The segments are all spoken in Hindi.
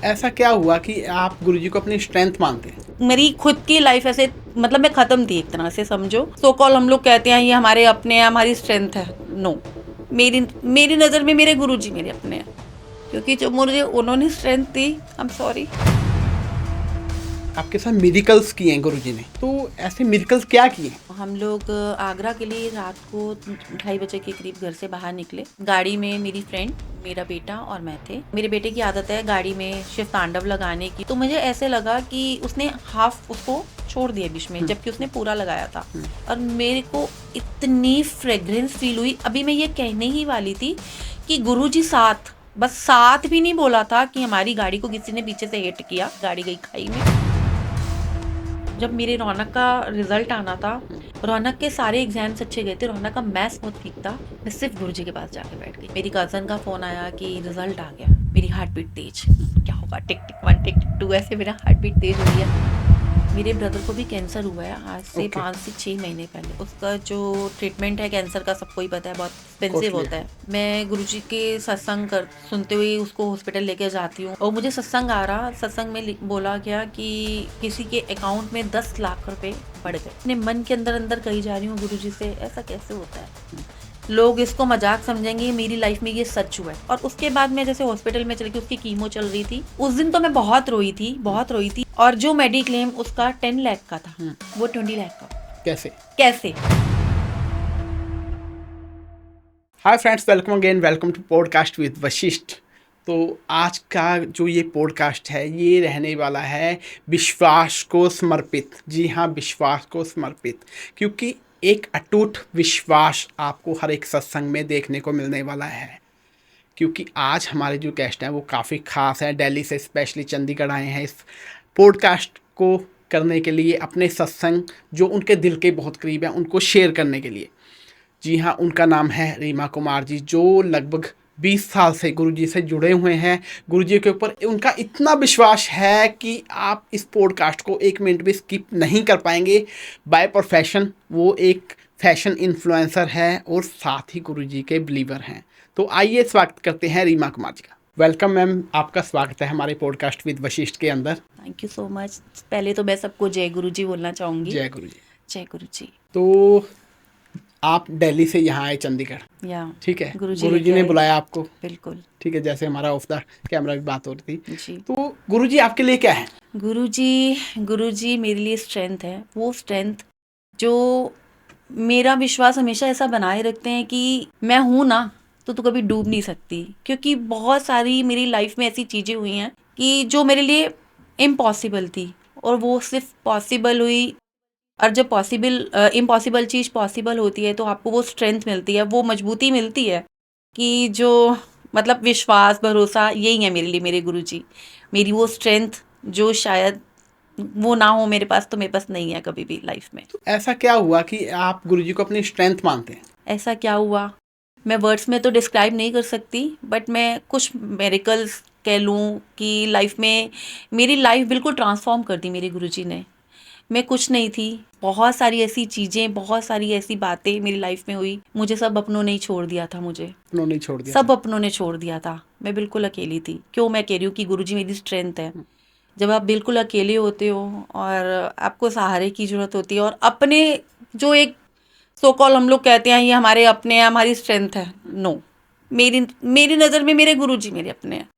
ऐसा क्या हुआ कि आप गुरुजी को अपनी स्ट्रेंथ मानते हैं? मेरी खुद की लाइफ ऐसे मतलब मैं ख़त्म थी एक तरह से, समझो। सो कॉल हम लोग कहते हैं ये हमारे अपने हैं, हमारी स्ट्रेंथ है। नो, मेरी मेरी नज़र में मेरे गुरुजी मेरे अपने हैं, क्योंकि जो मुझे उन्होंने strength the, I am sorry. आपके साथ मिरेकल्स किए हैं गुरुजी ने, तो ऐसे मिरेकल्स क्या किए? हम लोग आगरा के लिए रात को 2:30 बजे के करीब घर से बाहर निकले। गाड़ी में मेरी फ्रेंड, मेरा बेटा और मैं थे। मेरे बेटे की आदत है गाड़ी में शिव तांडव लगाने की, तो मुझे ऐसे लगा कि उसने हाफ उसको छोड़ दिया बीच में, जबकि उसने पूरा लगाया था। और मेरे को इतनी फ्रेग्रेंस फील हुई। अभी मैं ये कहने ही वाली थी कि गुरुजी साथ, बस साथ भी नहीं बोला था कि हमारी गाड़ी को किसी ने पीछे से हिट किया, गाड़ी गई खाई में। जब मेरे रौनक का रिजल्ट आना था, रौनक के सारे एग्जाम्स अच्छे गए थे, रौनक का मैथ्स बहुत ठीक था, मैं सिर्फ गुरुजी के पास जाके बैठ गई। मेरी कज़न का फ़ोन आया कि रिजल्ट आ गया। मेरी हार्ट बीट तेज, क्या होगा, टिक टिक 1 टिक टिक 2, ऐसे मेरा हार्ट बीट तेज हो गया। मेरे ब्रदर को भी कैंसर हुआ है आज से 5 से 6 महीने पहले। उसका जो ट्रीटमेंट है कैंसर का, सबको ही पता है, बहुत एक्सपेंसिव होता है। मैं गुरुजी के सत्संग सुनते हुए उसको हॉस्पिटल लेके जाती हूँ, और मुझे सत्संग आ रहा, सत्संग में बोला गया कि किसी के अकाउंट में 10 लाख रुपए पड़ गए। अपने मन के अंदर अंदर कही जा रही हूँ गुरुजी से, ऐसा कैसे होता है, लोग इसको मजाक समझेंगे, मेरी लाइफ में ये सच हुआ है। और उसके बाद मैं जैसे हॉस्पिटल में चली गई, उसकी कीमो चल रही थी। उस दिन तो मैं बहुत रोई थी, बहुत रोई थी। और जो मेडिक्लेम उसका 10 लाख का था, वो 20 लाख का। कैसे? कैसे? Hi friends, welcome again, welcome to podcast with Vashishtha. तो आज का जो ये पॉडकास्ट है, ये रहने वाला है विश्वास को समर्पित। जी हाँ, विश्वास को समर्पित, क्योंकि एक अटूट विश्वास आपको हर एक सत्संग में देखने को मिलने वाला है। क्योंकि आज हमारे जो गेस्ट हैं वो काफ़ी ख़ास हैं, दिल्ली से स्पेशली चंडीगढ़ आए हैं इस पॉडकास्ट को करने के लिए, अपने सत्संग जो उनके दिल के बहुत करीब हैं उनको शेयर करने के लिए। जी हाँ, उनका नाम है रीमा कुमार जी, जो लगभग 20 साल से गुरुजी से जुड़े हुए हैं। गुरुजी के ऊपर उनका इतना विश्वास है कि आप इस पॉडकास्ट को 1 मिनट भी स्किप नहीं कर पाएंगे। बाय प्रोफेशन वो एक फैशन इन्फ्लुएंसर है और साथ ही गुरुजी के बिलीवर हैं। तो आइए स्वागत करते हैं रीमा कुमार जी का। वेलकम मैम, आपका स्वागत है हमारे पॉडकास्ट विद वशिष्ठ के अंदर। Thank you so much. पहले तो मैं सबको जय गुरुजी बोलना चाहूंगी। जय गुरुजी। जय गुरुजी। तो आप दिल्ली से यहाँ आए चंडीगढ़, या ठीक है, गुरुजी गुरुजी लेके ने आए। बुलाया आपको, बिल्कुल ठीक है, जैसे हमारा ऑफ द कैमरा भी बात हो रही थी। जी। तो गुरुजी आपके लिए क्या है? गुरुजी मेरे लिए स्ट्रेंथ है। वो स्ट्रेंथ जो मेरा विश्वास हमेशा ऐसा बनाए रखते हैं कि मैं हूं ना, तो तू कभी डूब नहीं सकती। क्योंकि बहुत सारी मेरी लाइफ में ऐसी चीज़ें हुई हैं कि जो मेरे लिए इम्पॉसिबल थी, और वो सिर्फ पॉसिबल हुई। और जब इम्पॉसिबल चीज़ पॉसिबल होती है, तो आपको वो स्ट्रेंथ मिलती है, वो मजबूती मिलती है कि जो मतलब विश्वास, भरोसा, यही है मेरे लिए मेरे गुरुजी। मेरी वो स्ट्रेंथ जो शायद वो ना हो मेरे पास, तो मेरे पास नहीं है कभी भी लाइफ में। तो ऐसा क्या हुआ कि आप गुरुजी को अपनी स्ट्रेंथ मानते हैं? ऐसा क्या हुआ, मैं वर्ड्स में तो डिस्क्राइब नहीं कर सकती, बट मैं कुछ मेरिकल्स कह लूँ कि लाइफ में मेरी लाइफ बिल्कुल ट्रांसफॉर्म कर दी मेरे गुरुजी ने। मैं कुछ नहीं थी, बहुत सारी ऐसी चीज़ें, बहुत सारी ऐसी बातें मेरी लाइफ में हुई। मुझे सब अपनों ने ही छोड़ दिया था, मुझे उन्होंने ही छोड़ दिया सब था। अपनों ने छोड़ दिया था। मैं बिल्कुल अकेली थी। क्यों मैं कह रही हूँ कि गुरुजी मेरी स्ट्रेंथ है। जब आप बिल्कुल अकेले होते हो और आपको सहारे की ज़रूरत होती है, और अपने जो एक सो कॉल हम लोग कहते हैं ये हमारे अपने हैं, हमारी स्ट्रेंथ है। नो, मेरी मेरी नज़र में मेरे गुरुजी मेरे अपने हैं,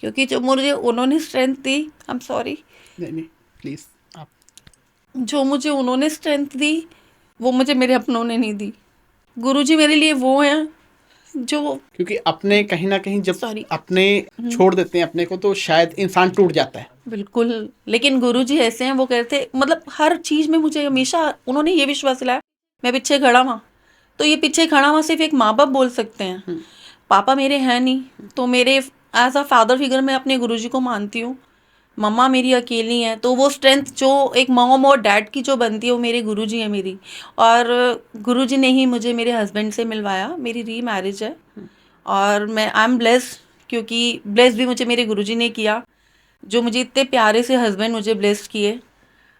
क्योंकि जो मुझे उन्होंने strength the, I am sorry, नहीं नहीं, प्लीज़ आप। जो मुझे उन्होंने स्ट्रेंथ दी, वो मुझे मेरे अपनों ने नहीं दी। गुरुजी मेरे लिए वो हैं जो, क्योंकि अपने कहीं ना कहीं जब सॉरी, अपने छोड़ देते हैं अपने को, तो शायद इंसान टूट जाता है। बिल्कुल। लेकिन गुरुजी ऐसे हैं, वो कहते मतलब हर चीज़ में मुझे हमेशा उन्होंने ये विश्वास दिलाया, मैं पीछे खड़ा हुआ, तो ये पीछे खड़ा हुआ सिर्फ एक माँ बाप बोल सकते हैं। पापा मेरे हैं नहीं, तो मेरे एज अ फादर फिगर मैं अपने गुरुजी को मानती हूँ। मम्मा मेरी अकेली हैं, तो वो स्ट्रेंथ जो एक मॉम और डैड की जो बनती है, वो मेरे गुरुजी हैं मेरी। और गुरुजी ने ही मुझे मेरे हस्बैंड से मिलवाया। मेरी री मैरिज है, और मैं आई एम ब्लेस्ड, क्योंकि ब्लेस्ड भी मुझे मेरे गुरुजी ने किया, जो मुझे इतने प्यारे से हस्बैंड मुझे ब्लेस्ड किए।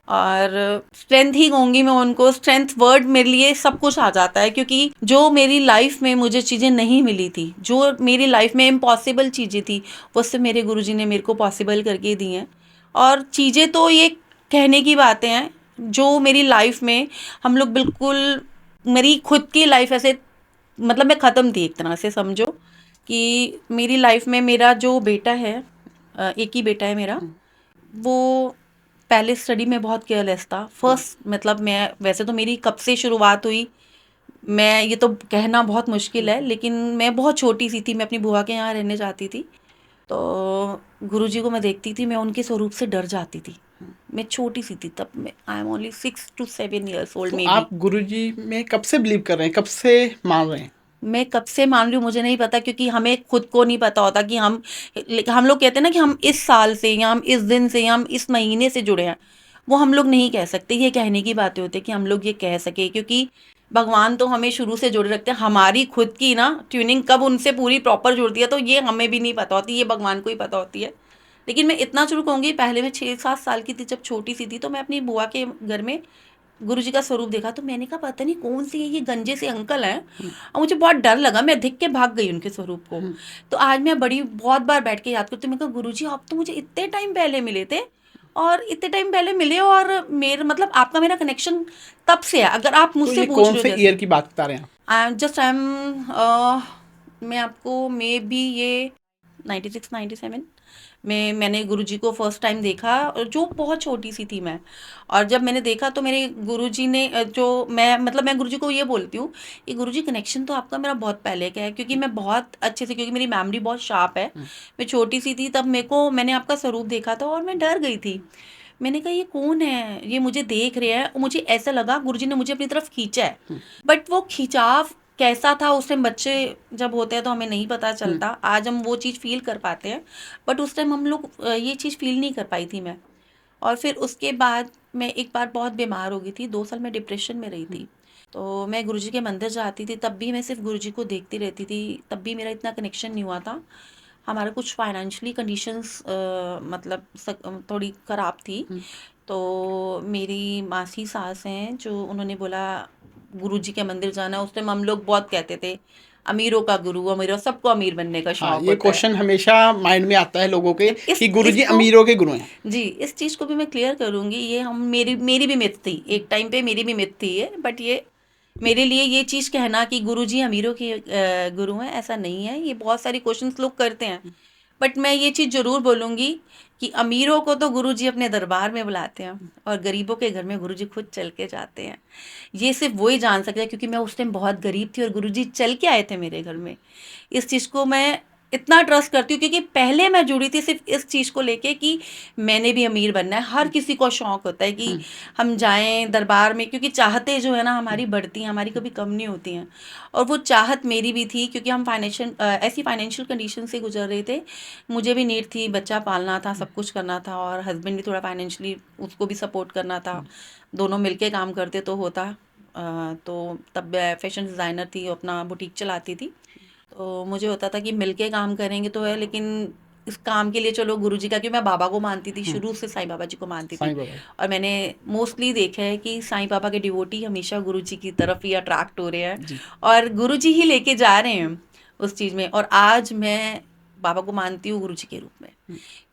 और स्ट्रेंथ ही कहूँगी मैं उनको। स्ट्रेंथ वर्ड मेरे लिए सब कुछ आ जाता है, क्योंकि जो मेरी लाइफ में मुझे चीज़ें नहीं मिली थी, जो मेरी लाइफ में इम्पॉसिबल चीज़ें थी, वो सिर्फ मेरे गुरुजी ने मेरे को पॉसिबल करके दी हैं। और चीज़ें तो ये कहने की बातें हैं, जो मेरी लाइफ में हम लोग बिल्कुल, मेरी खुद की लाइफ ऐसे मतलब मैं ख़त्म थी एक तरह से, समझो कि मेरी लाइफ में मेरा जो बेटा है, एक ही बेटा है मेरा, वो पहले स्टडी में बहुत केयरलेस था। फर्स्ट मतलब मैं, वैसे तो मेरी कब से शुरुआत हुई मैं ये तो कहना बहुत मुश्किल है, लेकिन मैं बहुत छोटी सी थी, मैं अपनी बुआ के यहाँ रहने जाती थी, तो गुरुजी को मैं देखती थी, मैं उनके स्वरूप से डर जाती थी। मैं छोटी सी थी तब, मैं I am only 6 to 7 years old तो मे बी। आप गुरुजी में कब से बिलीव कर रहे हैं, कब से मान रहे हैं? मैं कब से मान रही हूँ मुझे नहीं पता, क्योंकि हमें खुद को नहीं पता होता कि हम लोग कहते हैं ना कि हम इस साल से या हम इस दिन से या हम इस महीने से जुड़े हैं, वो हम लोग नहीं कह सकते। ये कहने की बातें होती है कि हम लोग ये कह सके, क्योंकि भगवान तो हमें शुरू से जोड़े रखते हैं। हमारी खुद की ना ट्यूनिंग कब उनसे पूरी प्रॉपर जुड़ती है तो ये हमें भी नहीं पता होती, ये भगवान को ही पता होती है। लेकिन मैं इतना जरूर कहूँगी, पहले मैं 6-7 साल की थी, जब छोटी सी थी, तो मैं अपनी बुआ के घर में गुरुजी का स्वरूप देखा, तो मैंने कहा पता नहीं कौन सी है ये गंजे से अंकल हैं, और मुझे बहुत डर लगा, मैं दिख के भाग गई उनके स्वरूप को। तो आज मैं बड़ी बहुत बार बैठ के याद करती हूँ, मैं कहा गुरुजी आप तो मुझे इतने टाइम पहले मिले थे, और इतने टाइम पहले मिले, और मेरे मतलब आपका मेरा कनेक्शन तब से है। अगर आप तो मुझसे ये पूछ कौन रहे हो, से जैसे ईयर की बात बता रहे हैं आप? मैं आपको मे बी ये 96-97 में मैंने गुरुजी को फर्स्ट टाइम देखा, और जो बहुत छोटी सी थी मैं। और जब मैंने देखा तो मेरे गुरुजी ने जो मैं मतलब मैं गुरुजी को ये बोलती हूँ कि गुरुजी कनेक्शन तो आपका मेरा बहुत पहले का है, क्योंकि मैं बहुत अच्छे से, क्योंकि मेरी मेमोरी बहुत शार्प है, मैं छोटी सी थी तब मैंने आपका स्वरूप देखा था और मैं डर गई थी। मैंने कहा ये कौन है, ये मुझे देख रहे हैं, और मुझे ऐसा लगा गुरुजी ने मुझे अपनी तरफ खींचा है। बट वो खिंचाव कैसा था उस टाइम, बच्चे जब होते हैं तो हमें नहीं पता चलता, आज हम वो चीज़ फील कर पाते हैं, बट उस टाइम हम लोग ये चीज़ फील नहीं कर पाई थी मैं। और फिर उसके बाद मैं एक बार बहुत बीमार हो गई थी, 2 साल मैं डिप्रेशन में रही थी। तो मैं गुरुजी के मंदिर जाती थी, तब भी मैं सिर्फ गुरुजी को देखती रहती थी, तब भी मेरा इतना कनेक्शन नहीं हुआ था। हमारा कुछ फाइनेंशियली कंडीशंस मतलब थोड़ी ख़राब थी। तो मेरी मासी सास हैं, जो उन्होंने बोला गुरुजी के मंदिर जाना। उस टाइम हम लोग बहुत कहते थे अमीरों का गुरु, अमीरों, सबको अमीर बनने का हाँ, शौक ये होता है। क्वेश्चन हमेशा माइंड में आता है लोगों के इस कि गुरुजी इसको अमीरों के गुरु हैं। जी, इस चीज़ को भी मैं क्लियर करूँगी, ये हम मेरी मेरी भी मिथ थी, एक टाइम पे मेरी भी मिथ थी ये, बट ये मेरे लिए ये चीज़ कहना कि गुरुजी अमीरों के गुरु हैं, ऐसा नहीं है। ये बहुत सारी क्वेश्चंस लोग करते हैं, बट मैं ये चीज़ ज़रूर बोलूँगी कि अमीरों को तो गुरुजी अपने दरबार में बुलाते हैं, और गरीबों के घर में गुरुजी खुद चल के जाते हैं। ये सिर्फ वही जान सकता है, क्योंकि मैं उस टाइम बहुत गरीब थी और गुरुजी चल के आए थे मेरे घर में। इस चीज़ को मैं इतना ट्रस्ट करती हूँ, क्योंकि पहले मैं जुड़ी थी सिर्फ इस चीज़ को लेके कि मैंने भी अमीर बनना है। हर किसी को शौक होता है कि हम जाएं दरबार में, क्योंकि चाहते जो है ना हमारी बढ़ती हैं, हमारी कभी कम नहीं होती हैं। और वो चाहत मेरी भी थी, क्योंकि हम ऐसी फाइनेंशियल कंडीशन से गुजर रहे थे। मुझे भी नीड थी, बच्चा पालना था, सब कुछ करना था, और हस्बैंड भी थोड़ा फाइनेंशियली उसको भी सपोर्ट करना था। दोनों मिलके काम करते तो होता। तो तब मैं फैशन डिज़ाइनर थी, अपना बुटीक चलाती थी, तो मुझे होता था कि मिलके काम करेंगे तो है, लेकिन इस काम के लिए चलो गुरुजी का, क्योंकि मैं बाबा को मानती थी, शुरू से साईं बाबा जी को मानती थी। साईं बाबा। और मैंने मोस्टली देखा है कि साईं बाबा के डिवोटी हमेशा गुरुजी की तरफ ही अट्रैक्ट हो रहे हैं, जी। और गुरुजी ही लेके जा रहे हैं उस चीज़ में। और आज मैं बाबा को मानती हूँ गुरुजी के रूप में,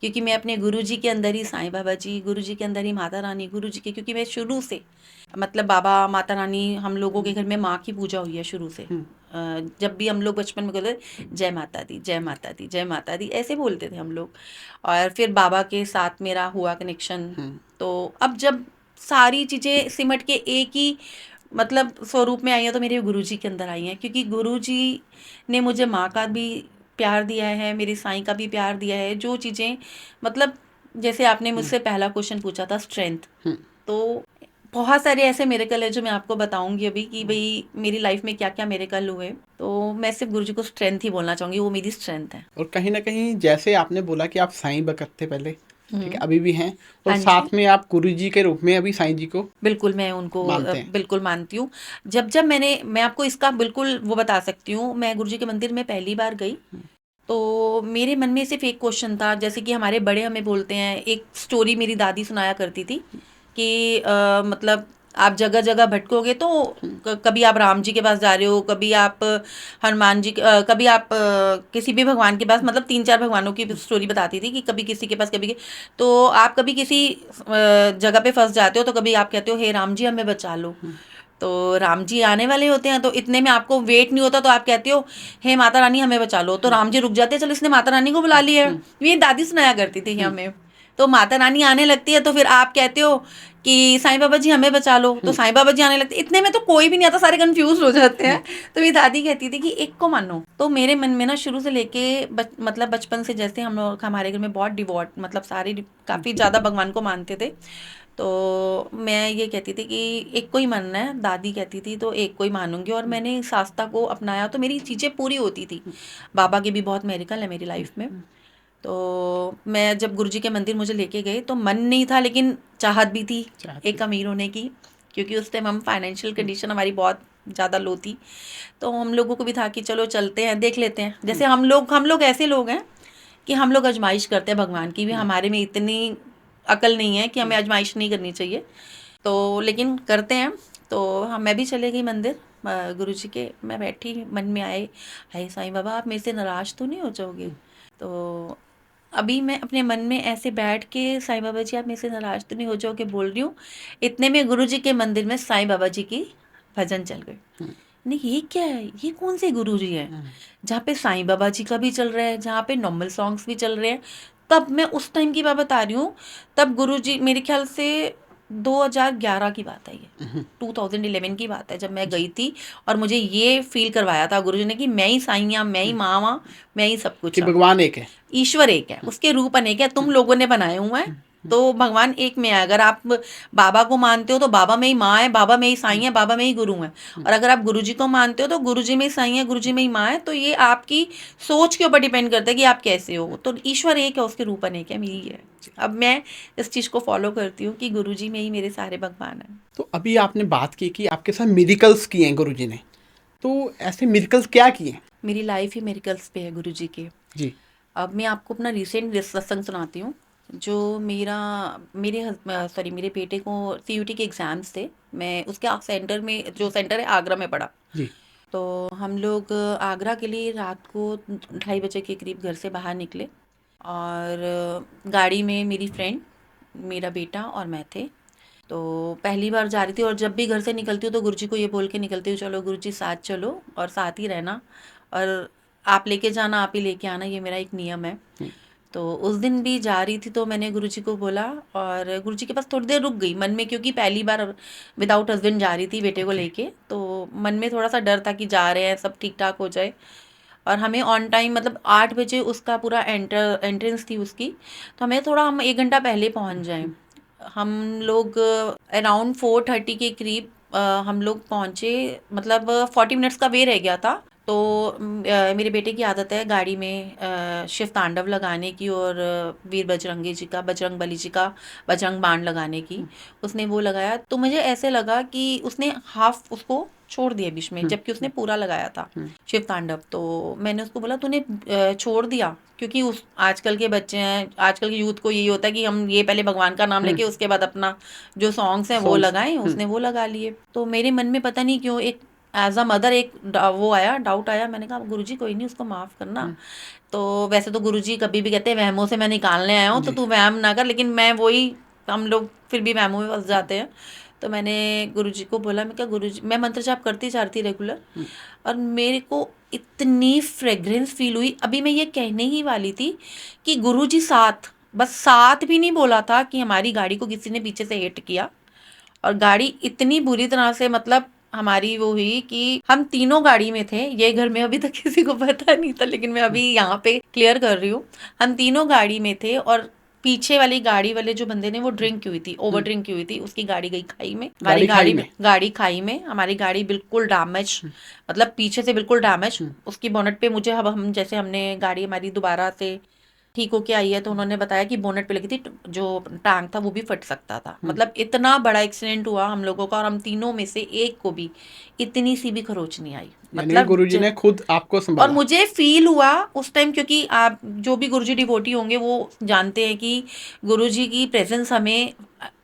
क्योंकि मैं अपने गुरुजी के अंदर ही साईं बाबा जी, गुरुजी के अंदर ही माता रानी, गुरुजी के, क्योंकि मैं शुरू से मतलब बाबा माता रानी, हम लोगों के घर में माँ की पूजा हुई है शुरू से। जब भी हम लोग बचपन में कहते जय माता दी, जय माता दी, जय माता दी, ऐसे बोलते थे हम लोग। और फिर बाबा के साथ मेरा हुआ कनेक्शन। तो अब जब सारी चीज़ें सिमट के एक ही मतलब स्वरूप में आई हैं, तो मेरे गुरुजी के अंदर आई हैं, क्योंकि गुरुजी ने मुझे माँ का भी प्यार दिया है, मेरी साईं का भी प्यार दिया है। जो चीज़ें मतलब, जैसे आपने मुझसे पहला क्वेश्चन पूछा था स्ट्रेंथ, तो बहुत सारे ऐसे मिरेकल है जो मैं आपको बताऊंगी अभी कि भाई मेरी लाइफ में क्या क्या मिरेकल हुए। तो मैं सिर्फ गुरुजी को स्ट्रेंथ ही बोलना चाहूँगी, वो मेरी स्ट्रेंथ है। और कहीं ना कहीं जैसे आपने बोला कि आप साईं भक्त थे पहले, ठीक है, अभी भी हैं, और हाँ जी, साथ में आप गुरुजी के रूप में अभी साईं जी को बिल्कुल मैं उनको मानते हैं। बिल्कुल मानती हूँ। जब जब मैं आपको इसका बिल्कुल वो बता सकती हूँ, मैं गुरुजी के मंदिर में पहली बार गई, तो मेरे मन में सिर्फ एक क्वेश्चन था, जैसे कि हमारे बड़े हमें बोलते हैं, एक स्टोरी मेरी दादी सुनाया करती थी कि मतलब आप जगह जगह भटकोगे तो कभी आप राम जी के पास जा रहे हो, कभी आप हनुमान जी कभी आप किसी भी भगवान के पास, मतलब 3-4 भगवानों की स्टोरी बताती थी कि कभी किसी के पास, तो आप कभी किसी जगह पे फंस जाते हो तो कभी आप कहते हो हे राम जी हमें बचा लो, तो राम जी आने वाले होते हैं, तो इतने में आपको वेट नहीं होता तो आप कहते हो हे माता रानी हमें बचा लो, तो राम जी रुक जाते हैं, चलो इसने माता रानी को बुला लिया है। ये दादी सुनाया करती थी हमें। तो माता रानी आने लगती है तो फिर आप कहते हो कि साईं बाबा जी हमें बचा लो, तो साईं बाबा जी आने लगते, इतने में तो कोई भी नहीं आता, सारे कंफ्यूज हो जाते हैं। तो मेरी दादी कहती थी कि एक को मानो। तो मेरे मन में ना शुरू से लेके मतलब बचपन से, जैसे हम लोग हमारे घर में बहुत डिवोट, मतलब सारे काफ़ी ज़्यादा भगवान को मानते थे, तो मैं ये कहती थी कि एक को ही मानना है, दादी कहती थी तो एक को ही मानूंगी, और मैंने शास्त्रा को अपनाया तो मेरी चीज़ें पूरी होती थी। बाबा के भी बहुत मेरिकल है मेरी लाइफ में। तो मैं जब गुरुजी के मंदिर मुझे लेके गए तो मन नहीं था, लेकिन चाहत भी थी एक अमीर होने की, क्योंकि उस टाइम हम फाइनेंशियल कंडीशन हमारी बहुत ज़्यादा लो थी। तो हम लोगों को भी था कि चलो चलते हैं, देख लेते हैं। जैसे हम लोग ऐसे लोग हैं कि हम लोग आजमाइश करते हैं भगवान की भी, हमारे में इतनी अकल नहीं है कि हमें आजमाइश नहीं करनी चाहिए, तो लेकिन करते हैं। तो हम मैं भी चले गई मंदिर गुरुजी के। मैं बैठी, मन में आए हाय साईं बाबा आप मेरे से नाराज़ तो नहीं हो जाओगे। तो अभी मैं अपने मन में ऐसे बैठ के साईं बाबा जी आप मेरे से नाराज़ तो नहीं हो जाओगे बोल रही हूँ, इतने में गुरुजी के मंदिर में साईं बाबा जी की भजन चल गए। नहीं ये क्या है, ये कौन से गुरु जी हैं जहाँ पे साईं बाबा जी का भी चल रहा है, जहाँ पे नॉर्मल सॉन्ग्स भी चल रहे हैं। तब मैं उस टाइम की बात बता रही हूँ, तब गुरु जी मेरे ख्याल से 2011 की बात है, ये 2011 की बात है जब मैं गई थी, और मुझे ये फील करवाया था गुरु जी ने कि मैं ही साईं हूँ, मैं ही माँ हूँ, मैं ही सब कुछ कि हूँ। भगवान एक है, ईश्वर एक है, उसके रूप अनेक है, तुम लोगों ने बनाए हुए हैं, तो भगवान एक में है। अगर आप बाबा को मानते हो तो बाबा में ही माँ है, बाबा में ही साईं है, बाबा में ही गुरु है। और अगर आप गुरु जी को मानते हो तो गुरु जी में ही साईं है, गुरु जी में ही माँ है। तो ये आपकी सोच के ऊपर डिपेंड करता है कि आप कैसे हो। तो ईश्वर एक है, उसके रूप अनेक है, मेरी है। अब मैं इस चीज़ को फॉलो करती हूँ कि गुरु जी में ही मेरे सारे भगवान हैं। तो अभी आपने बात की कि आपके साथ मिरेकल्स किए हैं गुरुजी ने, तो ऐसे मिरेकल्स क्या किए हैं? मेरी लाइफ ही मेरिकल्स पे है गुरु जी के। जी। अब मैं आपको अपना रिसेंट सत्संग सुनाती हूँ। जो मेरे बेटे को सीयूटी के एग्ज़ाम्स थे, मैं उसके सेंटर में, जो सेंटर है आगरा में पड़ा। जी। तो हम लोग आगरा के लिए रात को 2:30 बजे के करीब घर से बाहर निकले, और गाड़ी में मेरी फ्रेंड, मेरा बेटा और मैं थे। तो पहली बार जा रही थी, और जब भी घर से निकलती हूँ तो गुरुजी को ये बोल के निकलती हूँ चलो गुरुजी साथ चलो और साथ ही रहना, और आप लेके जाना आप ही लेके आना, ये मेरा एक नियम है। तो उस दिन भी जा रही थी तो मैंने गुरुजी को बोला, और गुरुजी के पास थोड़ी देर रुक गई मन में, क्योंकि पहली बार विदाउट हस्बैंड जा रही थी बेटे को लेके, तो मन में थोड़ा सा डर था कि जा रहे हैं सब ठीक ठाक हो जाए, और हमें ऑन टाइम, मतलब 8 बजे उसका पूरा एंट्रेंस थी उसकी, तो हम 1 घंटा पहले पहुंच जाएं। हम लोग अराउंड 4:30 के करीब हम लोग पहुंचे, मतलब 40 मिनट्स का वे रह गया था। तो मेरे बेटे की आदत है गाड़ी में शिव तांडव लगाने की, और वीर बजरंगी जी का, बजरंग बली जी का बजरंग बाण लगाने की। उसने वो लगाया, तो मुझे ऐसे लगा कि उसने हाफ उसको छोड़ दिया बीच में, जबकि उसने पूरा लगाया था शिव तांडव। तो मैंने उसको बोला तूने छोड़ दिया, क्योंकि उस आजकल के बच्चे हैं, आजकल के यूथ को यही होता है कि हम ये पहले भगवान का नाम लेके उसके बाद अपना जो सॉन्ग्स हैं वो लगाएं। उसने वो लगा लिए। तो मेरे मन में पता नहीं क्यों एक एज अ मदर एक वो आया, डाउट आया। मैंने कहा गुरुजी कोई नहीं, उसको माफ़ करना। तो वैसे तो गुरुजी कभी भी कहते हैं वहमों से मैं निकालने आया हूँ, तो तू वहम ना कर, लेकिन मैं वही, हम लोग फिर भी वहमों में फंस जाते हैं। तो मैंने गुरुजी को बोला, मैं क्या गुरुजी, मैं मंत्र जाप करती जा रही थी रेगुलर, और मेरे को इतनी फ्रेग्रेंस फील हुई। अभी मैं ये कहने ही वाली थी कि गुरुजी साथ, बस साथ भी नहीं बोला था कि हमारी गाड़ी को किसी ने पीछे से हिट किया, और गाड़ी इतनी बुरी तरह से, मतलब हमारी वो हुई कि हम तीनों गाड़ी में थे। ये घर में अभी तक किसी को पता नहीं था, लेकिन मैं अभी यहाँ पे क्लियर कर रही हूँ। हम तीनों गाड़ी में थे, और पीछे वाली गाड़ी वाले जो बंदे ने वो ड्रिंक की हुई थी, ओवर ड्रिंक की हुई थी, उसकी गाड़ी गई खाई में, हमारी गाड़ी खाई में, हमारी गाड़ी बिल्कुल डैमेज, मतलब पीछे से बिल्कुल डैमेज। उसकी बोनट पे मुझे, अब हम जैसे हमने गाड़ी हमारी दोबारा से ठीक होके आई है, तो उन्होंने बताया कि बोनट पे लगी थी, जो टांग था वो भी फट सकता था। मतलब इतना बड़ा एक्सीडेंट हुआ हम लोगों का, और हम तीनों में से एक को भी इतनी सी भी खरोच नहीं आई। मतलब गुरुजी ने खुद आपको और संभाला। मुझे फील हुआ उस टाइम, क्योंकि आप जो भी गुरुजी डिवोटी होंगे वो जानते हैं कि गुरुजी की प्रेजेंस हमें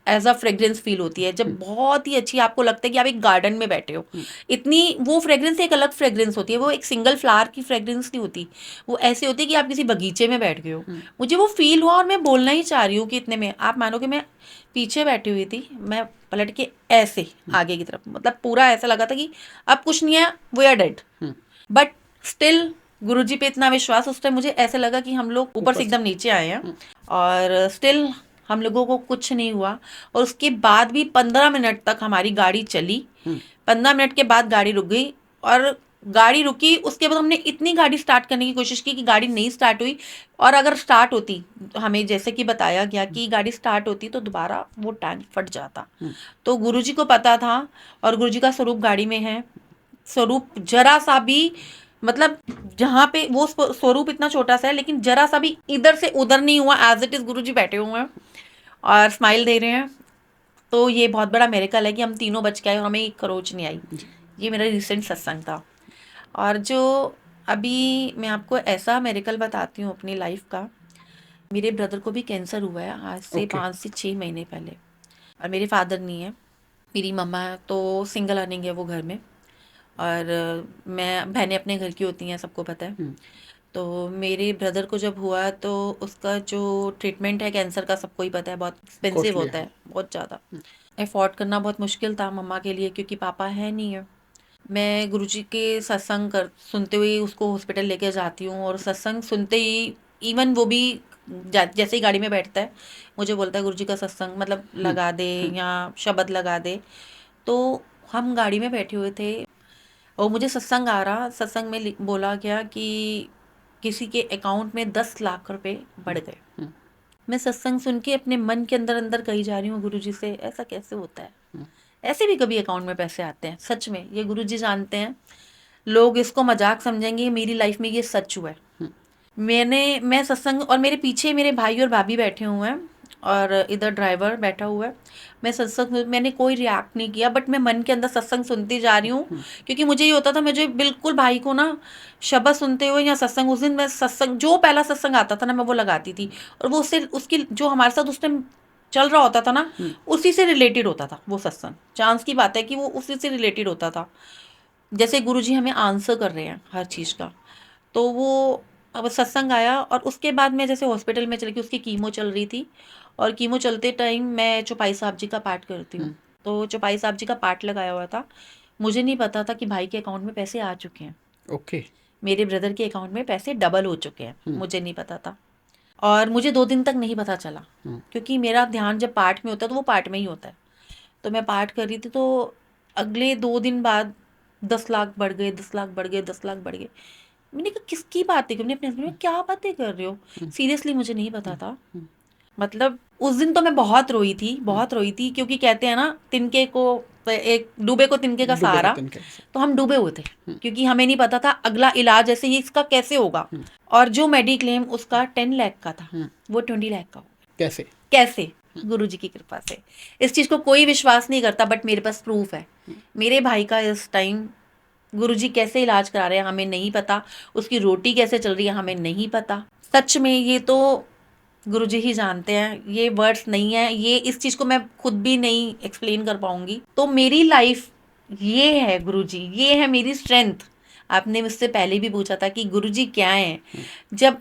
एज अ फ्रेग्रेंस फील होती है, जब बहुत ही अच्छी आपको लगता है कि आप एक गार्डन में बैठे हो। इतनी वो फ्रेग्रेंस एक अलग फ्रेग्रेंस होती है, वो एक सिंगल फ्लावर की फ्रेग्रेंस नहीं होती, वो ऐसी होती है कि आप किसी बगीचे में बैठ गए हो। मुझे वो फील हुआ और मैं बोलना ही चाह रही हूँ कि इतने में आप मानोगे मैं पीछे बैठी हुई थी, मैं पलट के ऐसे आगे की तरफ, मतलब पूरा ऐसा लगा था कि अब कुछ नहीं है, we are dead. But still गुरुजी पे इतना विश्वास, उस टाइम मुझे ऐसे लगा कि हम लोग ऊपर से एकदम नीचे आए हैं और स्टिल हम लोगों को कुछ नहीं हुआ। और उसके बाद भी 15 मिनट तक हमारी गाड़ी चली। 15 मिनट के बाद गाड़ी रुक गई और गाड़ी रुकी, उसके बाद हमने इतनी गाड़ी स्टार्ट करने की कोशिश की कि गाड़ी नहीं स्टार्ट हुई। और अगर स्टार्ट होती, हमें जैसे कि बताया गया कि गाड़ी स्टार्ट होती तो दोबारा वो टैंक फट जाता। तो गुरुजी को पता था और गुरुजी का स्वरूप गाड़ी में है। स्वरूप जरा सा भी, मतलब जहाँ पे वो स्वरूप इतना छोटा सा है लेकिन जरा सा भी इधर से उधर नहीं हुआ, एज इट इज गुरुजी बैठे हुए हैं और स्माइल दे रहे हैं। तो ये बहुत बड़ा मेरेकल है कि हम तीनों बच के आए और हमें एक खरोच नहीं आई। ये मेरा रिसेंट सत्संग था। और जो अभी मैं आपको ऐसा मेरेकल बताती हूँ अपनी लाइफ का, मेरे ब्रदर को भी कैंसर हुआ है आज से 5 से 6 महीने पहले। और मेरे फादर नहीं है, मेरी मम्मा है, तो सिंगल अर्निंग है वो घर में। और मैं, बहनें अपने घर की होती हैं, सबको पता है। तो मेरे ब्रदर को जब हुआ तो उसका जो ट्रीटमेंट है कैंसर का, सबको ही पता है, बहुत एक्सपेंसिव होता है, बहुत ज़्यादा अफोर्ड करना बहुत मुश्किल था मम्मा के लिए, क्योंकि पापा है नहीं है। मैं गुरुजी के सत्संग कर सुनते हुए उसको हॉस्पिटल लेके जाती हूँ और सत्संग सुनते ही, इवन वो भी जैसे ही गाड़ी में बैठता है मुझे बोलता है गुरुजी का सत्संग मतलब लगा दे या शब्द लगा दे। तो हम गाड़ी में बैठे हुए थे और मुझे सत्संग आ रहा, सत्संग में बोला गया कि किसी के अकाउंट में 10 लाख रुपए बढ़ गए। मैं सत्संग सुन के अपने मन के अंदर अंदर कही जा रही हूँ गुरुजी से, ऐसा कैसे होता है, ऐसे भी कभी अकाउंट में पैसे आते हैं? सच में ये गुरुजी जानते हैं, लोग इसको मजाक समझेंगे, मेरी लाइफ में ये सच हुआ है। मैं सत्संग, और मेरे पीछे मेरे भाई और भाभी बैठे हुए हैं और इधर ड्राइवर बैठा हुआ है। मैं सत्संग, मैंने कोई रिएक्ट नहीं किया, बट मैं मन के अंदर सत्संग सुनती जा रही हूँ, क्योंकि मुझे ये होता था, मुझे बिल्कुल भाई को ना शब्द सुनते हुए या सत्संग, उस दिन मैं सत्संग जो पहला सत्संग आता था ना मैं वो लगाती थी, और वो उससे उसकी जो हमारे साथ उस टाइम चल रहा होता था ना उसी से रिलेटेड होता था वो सत्संग। चांस की बात है कि वो उसी से रिलेटेड होता था, जैसे गुरुजी हमें आंसर कर रहे हैं हर चीज़ का। तो वो अब सत्संग आया और उसके बाद मैं जैसे हॉस्पिटल में चली गई, उसकी कीमो चल रही थी और कीमो चलते टाइम मैं चौपाई साहब जी का पाठ करती हूँ। तो चौपाई साहब जी का पाठ लगाया हुआ था, मुझे नहीं पता था कि भाई के अकाउंट में पैसे आ चुके हैं। ओके। मेरे ब्रदर के अकाउंट में पैसे डबल हो चुके हैं, मुझे नहीं पता था। और मुझे 2 दिन तक नहीं पता चला, क्योंकि मेरा ध्यान जब पाठ में होता है तो वो पाठ में ही होता है। तो मैं पाठ कर रही थी, तो अगले 2 दिन बाद 10 लाख बढ़ गए, 10 लाख बढ़ गए, 10 लाख बढ़ गए। मैंने कहा किसकी बातें कर, मैंने अपने हस्बैंड में क्या बातें कर रहे हो, सीरियसली मुझे नहीं पता था। मतलब उस दिन तो मैं बहुत रोई थी, बहुत रोई थी, क्योंकि कहते हैं ना तिनके को, एक डूबे को तिनके का सहारा। तो हम डूबे हुए थे, क्योंकि हमें नहीं पता था अगला इलाज जैसे ये इसका कैसे होगा। और जो मेडिक्लेम उसका 10 लाख का था, वो 20 लाख का हो गया। कैसे? कैसे? गुरुजी की कृपा से। इस चीज को कोई विश्वास नहीं करता, बट मेरे पास प्रूफ है। मेरे भाई का इस टाइम गुरुजी कैसे इलाज करा रहे हैं हमें नहीं पता, उसकी रोटी कैसे चल रही है हमें नहीं पता। सच में ये तो गुरुजी ही जानते हैं, ये वर्ड्स नहीं है, ये इस चीज को मैं खुद भी नहीं एक्सप्लेन कर पाऊंगी। तो मेरी लाइफ ये है गुरुजी, ये है मेरी स्ट्रेंथ। आपने मुझसे पहले भी पूछा था कि गुरुजी क्या है। जब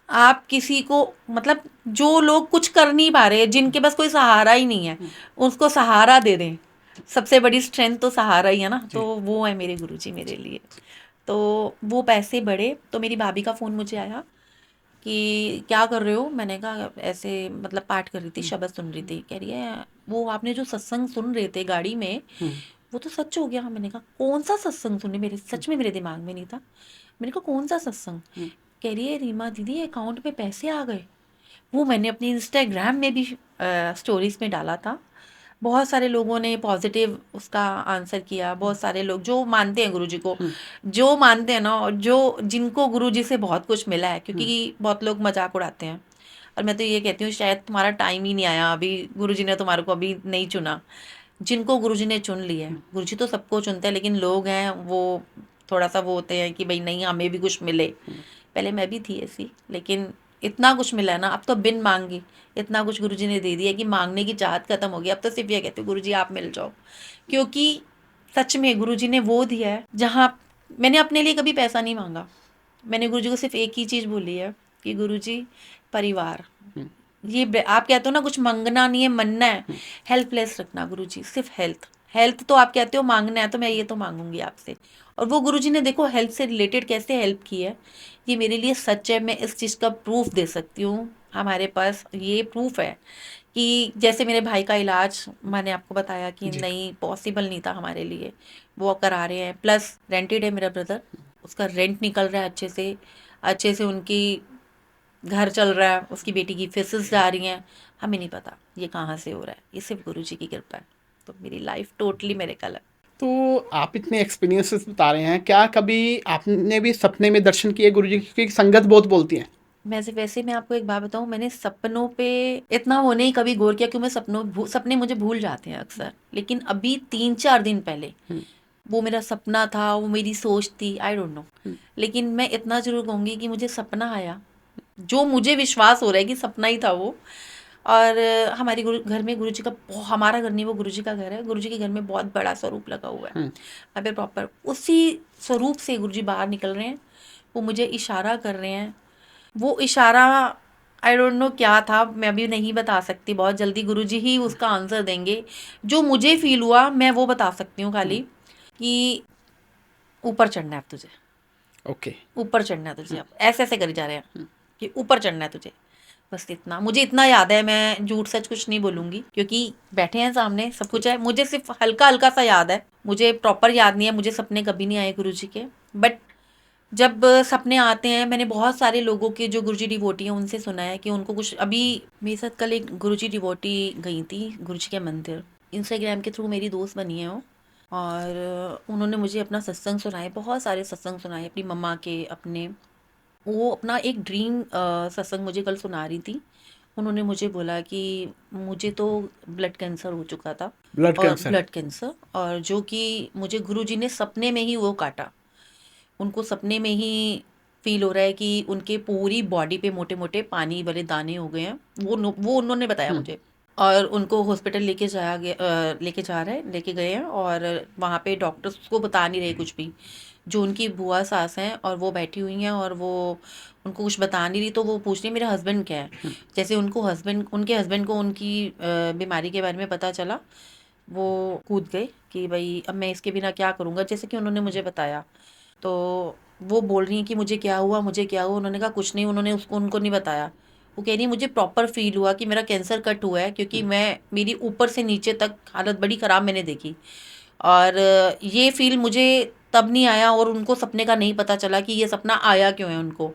आप किसी को, मतलब जो लोग कुछ कर नहीं पा रहे, जिनके पास कोई सहारा ही नहीं है, उसको सहारा दे दें, सबसे बड़ी स्ट्रेंथ तो सहारा ही है ना। तो वो है मेरे गुरुजी मेरे लिए। तो वो पैसे बढ़े तो मेरी भाभी का फ़ोन मुझे आया कि क्या कर रहे हो। मैंने कहा ऐसे, मतलब पाठ कर रही थी, शब्द सुन रही थी। कह रही है वो आपने जो सत्संग सुन रहे थे गाड़ी में वो तो सच हो गया। मैंने कहा कौन सा सत्संग सुने, मेरे सच में मेरे दिमाग में नहीं था। मैंने कहा कौन सा सत्संग? कह रही है रीमा दीदी अकाउंट में पैसे आ गए। वो मैंने अपनी इंस्टाग्राम में भी स्टोरीज में डाला था। बहुत सारे लोगों ने पॉजिटिव उसका आंसर किया। बहुत सारे लोग जो मानते हैं गुरुजी को, जो मानते हैं ना, और जो जिनको गुरुजी से बहुत कुछ मिला है, क्योंकि बहुत लोग मजाक उड़ाते हैं। और मैं तो ये कहती हूँ शायद तुम्हारा टाइम ही नहीं आया अभी, गुरुजी ने तुम्हारे को अभी नहीं चुना। जिनको गुरुजी ने चुन लिया है, गुरुजी तो सबको चुनते हैं, लेकिन लोग हैं वो थोड़ा सा वो होते हैं कि भाई नहीं हमें भी कुछ मिले। पहले मैं भी थी ऐसी, लेकिन इतना कुछ मिला है ना, अब तो बिन मांगे इतना कुछ गुरुजी ने दे दिया कि मांगने की चाहत खत्म हो गई। अब तो सिर्फ ये कहते हो गुरुजी आप मिल जाओ, क्योंकि सच में गुरुजी ने वो दिया है जहाँ मैंने अपने लिए कभी पैसा नहीं मांगा। मैंने गुरुजी को सिर्फ एक ही चीज़ बोली है कि गुरुजी परिवार, ये आप कहते हो ना कुछ मांगना नहीं है मनना है, हेल्पलेस रखना गुरुजी, सिर्फ हेल्थ। हेल्थ तो आप कहते हो मांगना है, तो मैं ये तो मांगूंगी आपसे। और वो गुरुजी ने देखो हेल्थ से रिलेटेड कैसे हेल्प की है, ये मेरे लिए सच है। मैं इस चीज़ का प्रूफ दे सकती हूँ, हमारे पास ये प्रूफ है कि जैसे मेरे भाई का इलाज मैंने आपको बताया कि जी। नहीं पॉसिबल नहीं था हमारे लिए, वो करा रहे हैं। प्लस रेंटेड है मेरा ब्रदर, उसका रेंट निकल रहा है अच्छे से उनकी घर चल रहा है, उसकी बेटी की फीसेस जा रही हैं। हमें नहीं पता ये कहाँ से हो रहा है, ये सिर्फ गुरुजी की कृपा है। तो मेरी लाइफ टोटली मिरेकल है। तो आप इतने एक्सपीरियंसेस बता रहे हैं, क्या कभी आपने भी सपने में दर्शन किए गुरुजी की? क्योंकि संगत बहुत बोलती है। वैसे मैं आपको एक बात बताऊं, मैंने सपनों पे इतना वो नहीं कभी गौर किया, क्यों मैं सपने मुझे भूल जाते हैं अक्सर। लेकिन अभी 3-4 दिन पहले वो मेरा सपना था, वो मेरी सोच थी, आई डोंट नो। लेकिन मैं इतना जरूर कहूंगी कि मुझे सपना आया, जो मुझे विश्वास हो रहा है कि सपना ही था वो। और हमारे घर में गुरुजी का हमारा घर नहीं, वो गुरुजी का घर है। गुरुजी के घर में बहुत बड़ा स्वरूप लगा हुआ है, वहाँ पे प्रॉपर उसी स्वरूप से गुरुजी बाहर निकल रहे हैं। वो मुझे इशारा कर रहे हैं। वो इशारा आई डोंट नो क्या था, मैं अभी नहीं बता सकती, बहुत जल्दी गुरुजी ही उसका आंसर देंगे। जो मुझे फील हुआ मैं वो बता सकती हूँ खाली, कि ऊपर चढ़ना है अब तुझे, ओके। ऊपर चढ़ना है तुझे। अब ऐसे ऐसे करी जा रहे हैं कि ऊपर चढ़ना है तुझे, बस इतना मुझे इतना याद है। मैं झूठ सच कुछ नहीं बोलूंगी, क्योंकि बैठे हैं सामने, सब कुछ है। मुझे सिर्फ हल्का हल्का सा याद है, मुझे प्रॉपर याद नहीं है। मुझे सपने कभी नहीं आए गुरुजी के, बट जब सपने आते हैं, मैंने बहुत सारे लोगों के जो गुरुजी डिवोटी हैं उनसे सुना है कि उनको कुछ। अभी मेरे साथ कल एक गुरुजी डिवोटी गई थी गुरुजी के मंदिर, इंस्टाग्राम के थ्रू मेरी दोस्त बनी है वो। और उन्होंने मुझे अपना सत्संग सुनाए, बहुत सारे सत्संग सुनाए अपनी मम्मा के, अपने। वो अपना एक ड्रीम सत्संग मुझे कल सुना रही थी। उन्होंने मुझे बोला कि मुझे तो ब्लड कैंसर हो चुका था, ब्लड और कैंसर। ब्लड कैंसर, और जो कि मुझे गुरुजी ने सपने में ही वो काटा। उनको सपने में ही फील हो रहा है कि उनके पूरी बॉडी पे मोटे मोटे पानी वाले दाने हो गए हैं। वो उन्होंने बताया मुझे। और उनको हॉस्पिटल लेके गए हैं। और वहाँ पे डॉक्टर्स उसको बता नहीं रहे कुछ भी। जो उनकी बुआ सास हैं और वो बैठी हुई हैं, और वो उनको कुछ बता नहीं रही, तो वो पूछ रही मेरा हस्बैंड क्या है। जैसे उनके हस्बैंड को उनकी बीमारी के बारे में पता चला, वो कूद गए कि भाई अब मैं इसके बिना क्या करूँगा, जैसे कि उन्होंने मुझे बताया। तो वो बोल रही हैं कि मुझे क्या हुआ, मुझे क्या हुआ। उन्होंने कहा कुछ नहीं, उन्होंने उनको नहीं बताया। वो कह रही मुझे प्रॉपर फील हुआ कि मेरा कैंसर कट हुआ है, क्योंकि मेरी ऊपर से नीचे तक हालत बड़ी ख़राब मैंने देखी। और ये फील मुझे तब नहीं आया, और उनको सपने का नहीं पता चला कि ये सपना आया क्यों है उनको।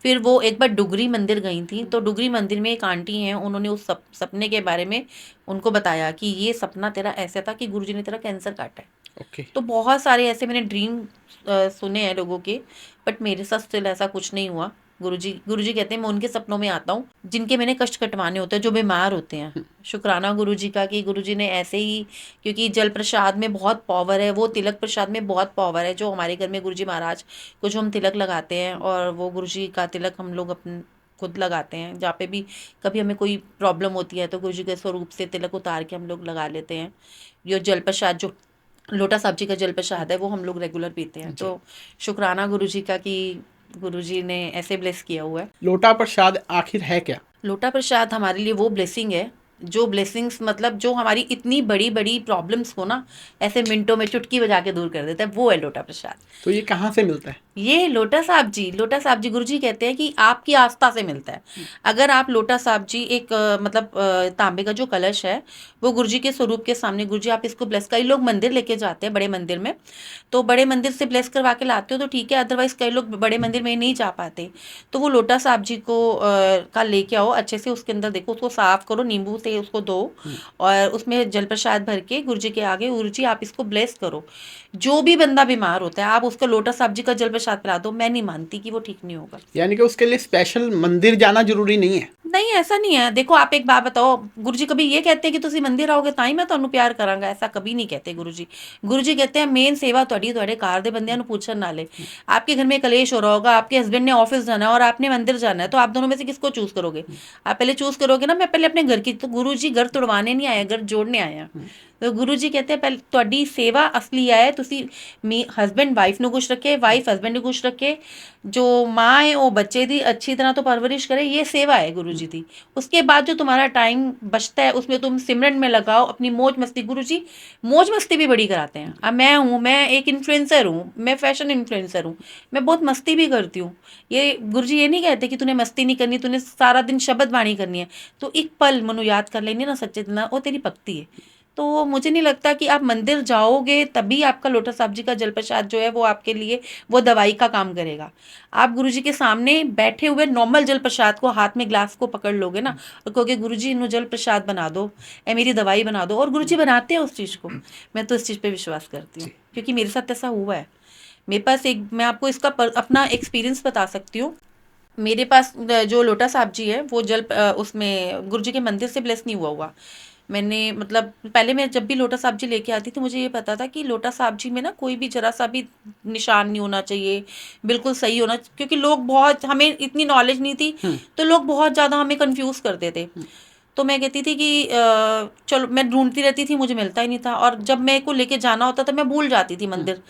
फिर वो एक बार डुगरी मंदिर गई थी, तो डुगरी मंदिर में एक आंटी हैं, उन्होंने उस सपने के बारे में उनको बताया कि ये सपना तेरा ऐसा था कि गुरुजी ने तेरा कैंसर काटा है। ओके। तो बहुत सारे ऐसे मैंने ड्रीम सुने हैं लोगों के, बट मेरे साथ स्टिल ऐसा कुछ नहीं हुआ। गुरुजी कहते हैं मैं उनके सपनों में आता हूँ जिनके मैंने कष्ट कटवाने होते हैं, जो बीमार होते हैं। शुक्राना गुरुजी का कि गुरुजी ने ऐसे ही, क्योंकि जल प्रसाद में बहुत पावर है, वो तिलक प्रसाद में बहुत पावर है। जो हमारे घर में गुरुजी महाराज को जो हम तिलक लगाते हैं, और वो गुरुजी का तिलक हम लोग अपने खुद लगाते हैं। जहाँ पे भी कभी हमें कोई प्रॉब्लम होती है, तो गुरुजी के स्वरूप से तिलक उतार के हम लोग लगा लेते हैं। ये जल प्रसाद, जो लोटा साहब जी का जल प्रसाद है, वो हम लोग रेगुलर पीते हैं। जी। तो शुक्राना गुरुजी का कि गुरुजी ने ऐसे ब्लेस किया हुआ है। लोटा प्रसाद आखिर है क्या? लोटा प्रसाद हमारे लिए वो ब्लेसिंग है, जो ब्लेसिंग्स मतलब जो हमारी इतनी बड़ी बड़ी प्रॉब्लम्स को ना ऐसे मिनटों में चुटकी बजा के दूर कर देता है, वो है लोटा प्रसाद। तो ये कहाँ से मिलता है? ये लोटा साहब जी गुरुजी कहते हैं कि आपकी आस्था से मिलता है। अगर आप लोटा साहब जी एक मतलब तांबे का जो कलश है, वो गुरुजी के स्वरूप के सामने, गुरुजी आप इसको ब्लेस, कई लोग मंदिर लेके जाते हैं बड़े मंदिर में, तो बड़े मंदिर से ब्लेस करवा के लाते हो तो ठीक है, अदरवाइज कई लोग बड़े मंदिर में नहीं जा पाते। तो वो लोटा साहब जी को का लेके आओ अच्छे से, उसके अंदर देखो, उसको साफ करो, नींबू से से उसको दो और उसमें जल प्रसाद भर के गुरुजी के आगे, गुरुजी आप इसको ब्लेस करो। जो भी बंदा बीमार होता है आप उसको लोटस साहब जी का जल प्रसाद पिला दो, मैं नहीं मानती कि वो ठीक नहीं होगा। यानी कि उसके लिए स्पेशल मंदिर जाना जरूरी नहीं है। नहीं, ऐसा नहीं है। देखो आप एक बात बताओ, गुरुजी कभी ये कहते हैं कि तुसी मंदिर आओगे ਤਾਂ ਹੀ मैं ਤੁਹਾਨੂੰ प्यार करांगा, ऐसा कभी नहीं कहते गुरुजी। गुरुजी कहते हैं मेन सेवा ਤੁਹਾਡੀ ਤੁਹਾਡੇ ਘਰ ਦੇ ਬੰਦਿਆਂ ਨੂੰ पूछन नाले। आपके घर में कलेश हो रहा होगा, आपके हस्बैंड ने ऑफिस जाना है और आपने मंदिर जाना है, तो आप दोनों में से किसको चूज करोगे? आप पहले चूज करोगे ना मैं पहले अपने घर की। तो गुरुजी घर तुड़वाने नहीं आए, घर जोड़ने आए हैं। तो गुरुजी कहते हैं पहले ਤੁਹਾਡੀ सेवा असली है ਤੁਸੀਂ हस्बैंड वाइफ ਨੂੰ खुश रखे, वाइफ हस्बैंड ਨੂੰ खुश रखे, जो माँ है वो बच्चे दी अच्छी तरह तो परवरिश करे, ये सेवा है गुरुजी दी। उसके बाद जो तुम्हारा टाइम बचता है उसमें तुम सिमरन में लगाओ, अपनी मौज मस्ती। गुरुजी मौज मस्ती भी बड़ी कराते हैं। अब मैं एक इन्फ्लुएंसर हूँ, मैं फैशन इन्फ्लुएंसर हूँ, मैं बहुत मस्ती भी करती हूँ। ये गुरुजी ये नहीं कहते कि तूने मस्ती नहीं करनी, तूने सारा दिन शब्द वाणी करनी है। तो एक पल मनु याद कर लेनी ना सच्चे दिल, वो तेरी भक्ति है। तो मुझे नहीं लगता कि आप मंदिर जाओगे तभी आपका लोटस साहब जी का जल प्रसाद जो है वो आपके लिए वो दवाई का काम करेगा। आप गुरुजी के सामने बैठे हुए नॉर्मल जल प्रसाद को हाथ में ग्लास को पकड़ लोगे ना और कहोगे गुरुजी इन्हों जल प्रसाद बना दो, ए मेरी दवाई बना दो, और गुरुजी बनाते हैं उस चीज़ को। मैं तो इस चीज़ पे विश्वास करती हूँ क्योंकि मेरे साथ ऐसा हुआ है। मेरे पास मैं आपको इसका अपना एक्सपीरियंस बता सकती हूँ। मेरे पास जो लोटा साहब जी है वो उसमें गुरुजी के मंदिर से ब्लेस नहीं हुआ। मैंने मतलब पहले मैं जब भी लोटा साहब जी लेके आती थी मुझे ये पता था कि लोटा साहब जी में ना कोई भी जरा सा भी निशान नहीं होना चाहिए, बिल्कुल सही होना, क्योंकि लोग बहुत, हमें इतनी नॉलेज नहीं थी तो लोग बहुत ज़्यादा हमें कंफ्यूज करते थे। तो मैं कहती थी कि चलो, मैं ढूंढती रहती थी, मुझे मिलता ही नहीं था, और जब मेरे को लेके जाना होता था मैं भूल जाती थी मंदिर।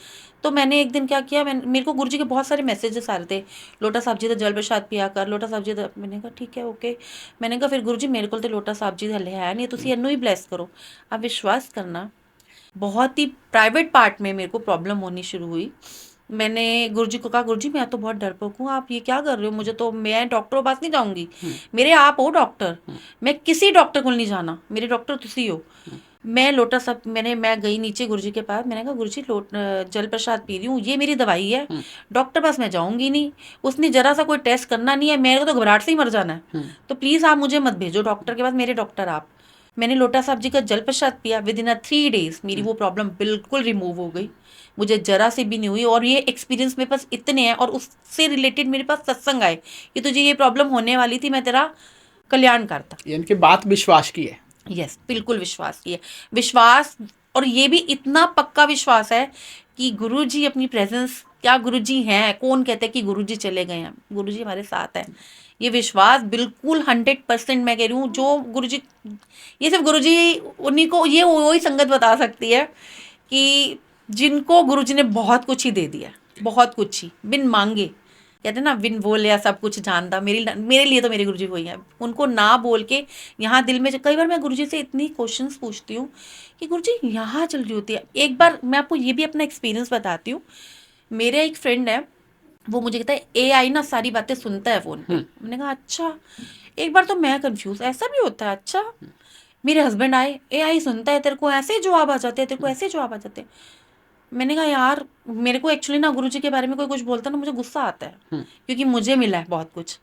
तो मैंने एक दिन क्या किया, मेरे को गुरुजी के बहुत सारे मैसेजेस आ रहे थे, लोटा साहब जी तो जल प्रसाद पिया कर, लोटा साहब जी तो। मैंने कहा ठीक है ओके। मैंने कहा फिर गुरुजी मेरे को तो लोटा साहब जी हले है नहीं, तुसी इन्नू ही ब्लेस करो। आप विश्वास करना, बहुत ही प्राइवेट पार्ट में मेरे को प्रॉब्लम होनी शुरू हुई। मैंने गुरुजी को कहा गुरुजी मैं तो बहुत डरपोक हूँ, आप ये क्या कर रहे हो, मुझे तो, मैं डॉक्टर के पास नहीं जाऊंगी, मेरे आप हो डॉक्टर, मैं किसी डॉक्टर को नहीं जाना, मेरे डॉक्टर तुसी हो। मैं लोटा सब मैं गई नीचे गुरुजी के पास, मैंने कहा गुरुजी जल प्रसाद पी रही हूँ, ये मेरी दवाई है, डॉक्टर पास मैं जाऊंगी नहीं, उसने जरा सा कोई टेस्ट करना नहीं है, मेरे को तो घबराहट से ही मर जाना है, तो प्लीज़ आप मुझे मत भेजो डॉक्टर के पास, मेरे डॉक्टर आप। मैंने लोटा साहब जी का जल प्रसाद पिया, विद इन 3 days मेरी वो प्रॉब्लम बिल्कुल रिमूव हो गई, मुझे जरा से भी नहीं हुई। और ये एक्सपीरियंस मेरे पास इतने हैं, और उससे रिलेटेड मेरे पास सत्संग आए कि तुझे ये प्रॉब्लम होने वाली थी, मैं तेरा कल्याण करता। यानी कि बात विश्वास की है। यस, बिल्कुल विश्वास की है, विश्वास। और ये भी इतना पक्का विश्वास है कि गुरुजी अपनी प्रेजेंस, क्या गुरुजी हैं, कौन कहते हैं कि गुरुजी चले गए हैं, गुरुजी हमारे साथ हैं। ये विश्वास बिल्कुल 100% मैं कह रही हूँ, जो गुरुजी, ये सिर्फ गुरुजी उन्हीं को, ये वही संगत बता सकती है कि जिनको गुरुजी ने बहुत कुछ ही दे दिया, बहुत कुछ ही बिन मांगे। कहते हैं ना बिन बोले सब कुछ जानता, मेरे लिए तो मेरे गुरुजी वही हैं। उनको ना बोल के यहाँ दिल में, कई बार मैं गुरुजी से इतनी क्वेश्चंस पूछती हूँ कि गुरुजी यहाँ चल रही होती है। एक बार मैं आपको ये भी अपना एक्सपीरियंस बताती हूँ। मेरा एक फ्रेंड है, वो मुझे कहता है AI ना सारी बातें सुनता है फ़ोन पे। मैंने कहा अच्छा। एक बार तो मैं कंफ्यूज, ऐसा भी होता है? अच्छा। मेरे हस्बैंड आए, AI सुनता है, तेरे को ऐसे जवाब आ जाते हैं, तेरे को ऐसे जवाब आ जाते हैं। मैंने कहा यार, मेरे को एक्चुअली ना गुरुजी के बारे में कोई कुछ बोलता ना मुझे गुस्सा आता है, क्योंकि मुझे मिला है बहुत कुछ।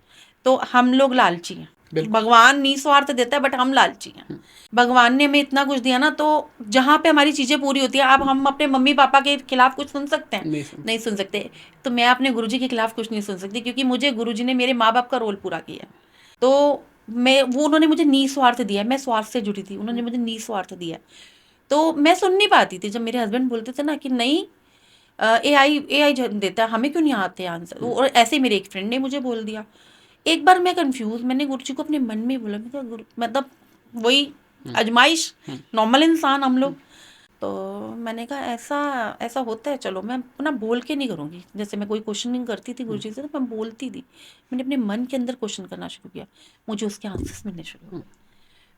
तो हम लोग लालची हैं, भगवान निस्वार्थ देता है बट हम लालची हैं। भगवान ने हमें इतना कुछ दिया ना, तो जहाँ पे हमारी चीज़ें पूरी होती है, अब हम अपने मम्मी पापा के खिलाफ कुछ सुन सकते हैं? नहीं सुन सकते। तो मैं अपने गुरुजी के खिलाफ कुछ नहीं सुन सकती, क्योंकि मुझे गुरुजी ने मेरे माँ बाप का रोल पूरा किया है। तो उन्होंने मुझे निस्वार्थ दिया, मैं स्वार्थ से जुड़ी थी, उन्होंने मुझे निस्वार्थ दिया। तो मैं सुन नहीं पाती थी जब मेरे हस्बैंड बोलते थे ना कि नहीं AI देता है, हमें क्यों नहीं आते आंसर। और ऐसे ही मेरे एक फ्रेंड ने मुझे बोल दिया। एक बार मैं कंफ्यूज, मैंने गुरुजी को अपने मन में बोला, मैं कहा मतलब वही आजमाइश, नॉर्मल इंसान हम लोग। तो मैंने कहा ऐसा होता है, चलो मैं अपना बोल के नहीं करूँगी। जैसे मैं कोई क्वेश्चनिंग करती थी गुरुजी से तो मैं बोलती थी, मैंने अपने मन के अंदर क्वेश्चन करना शुरू किया, मुझे उसके आंसर्स मिलने शुरू हुए।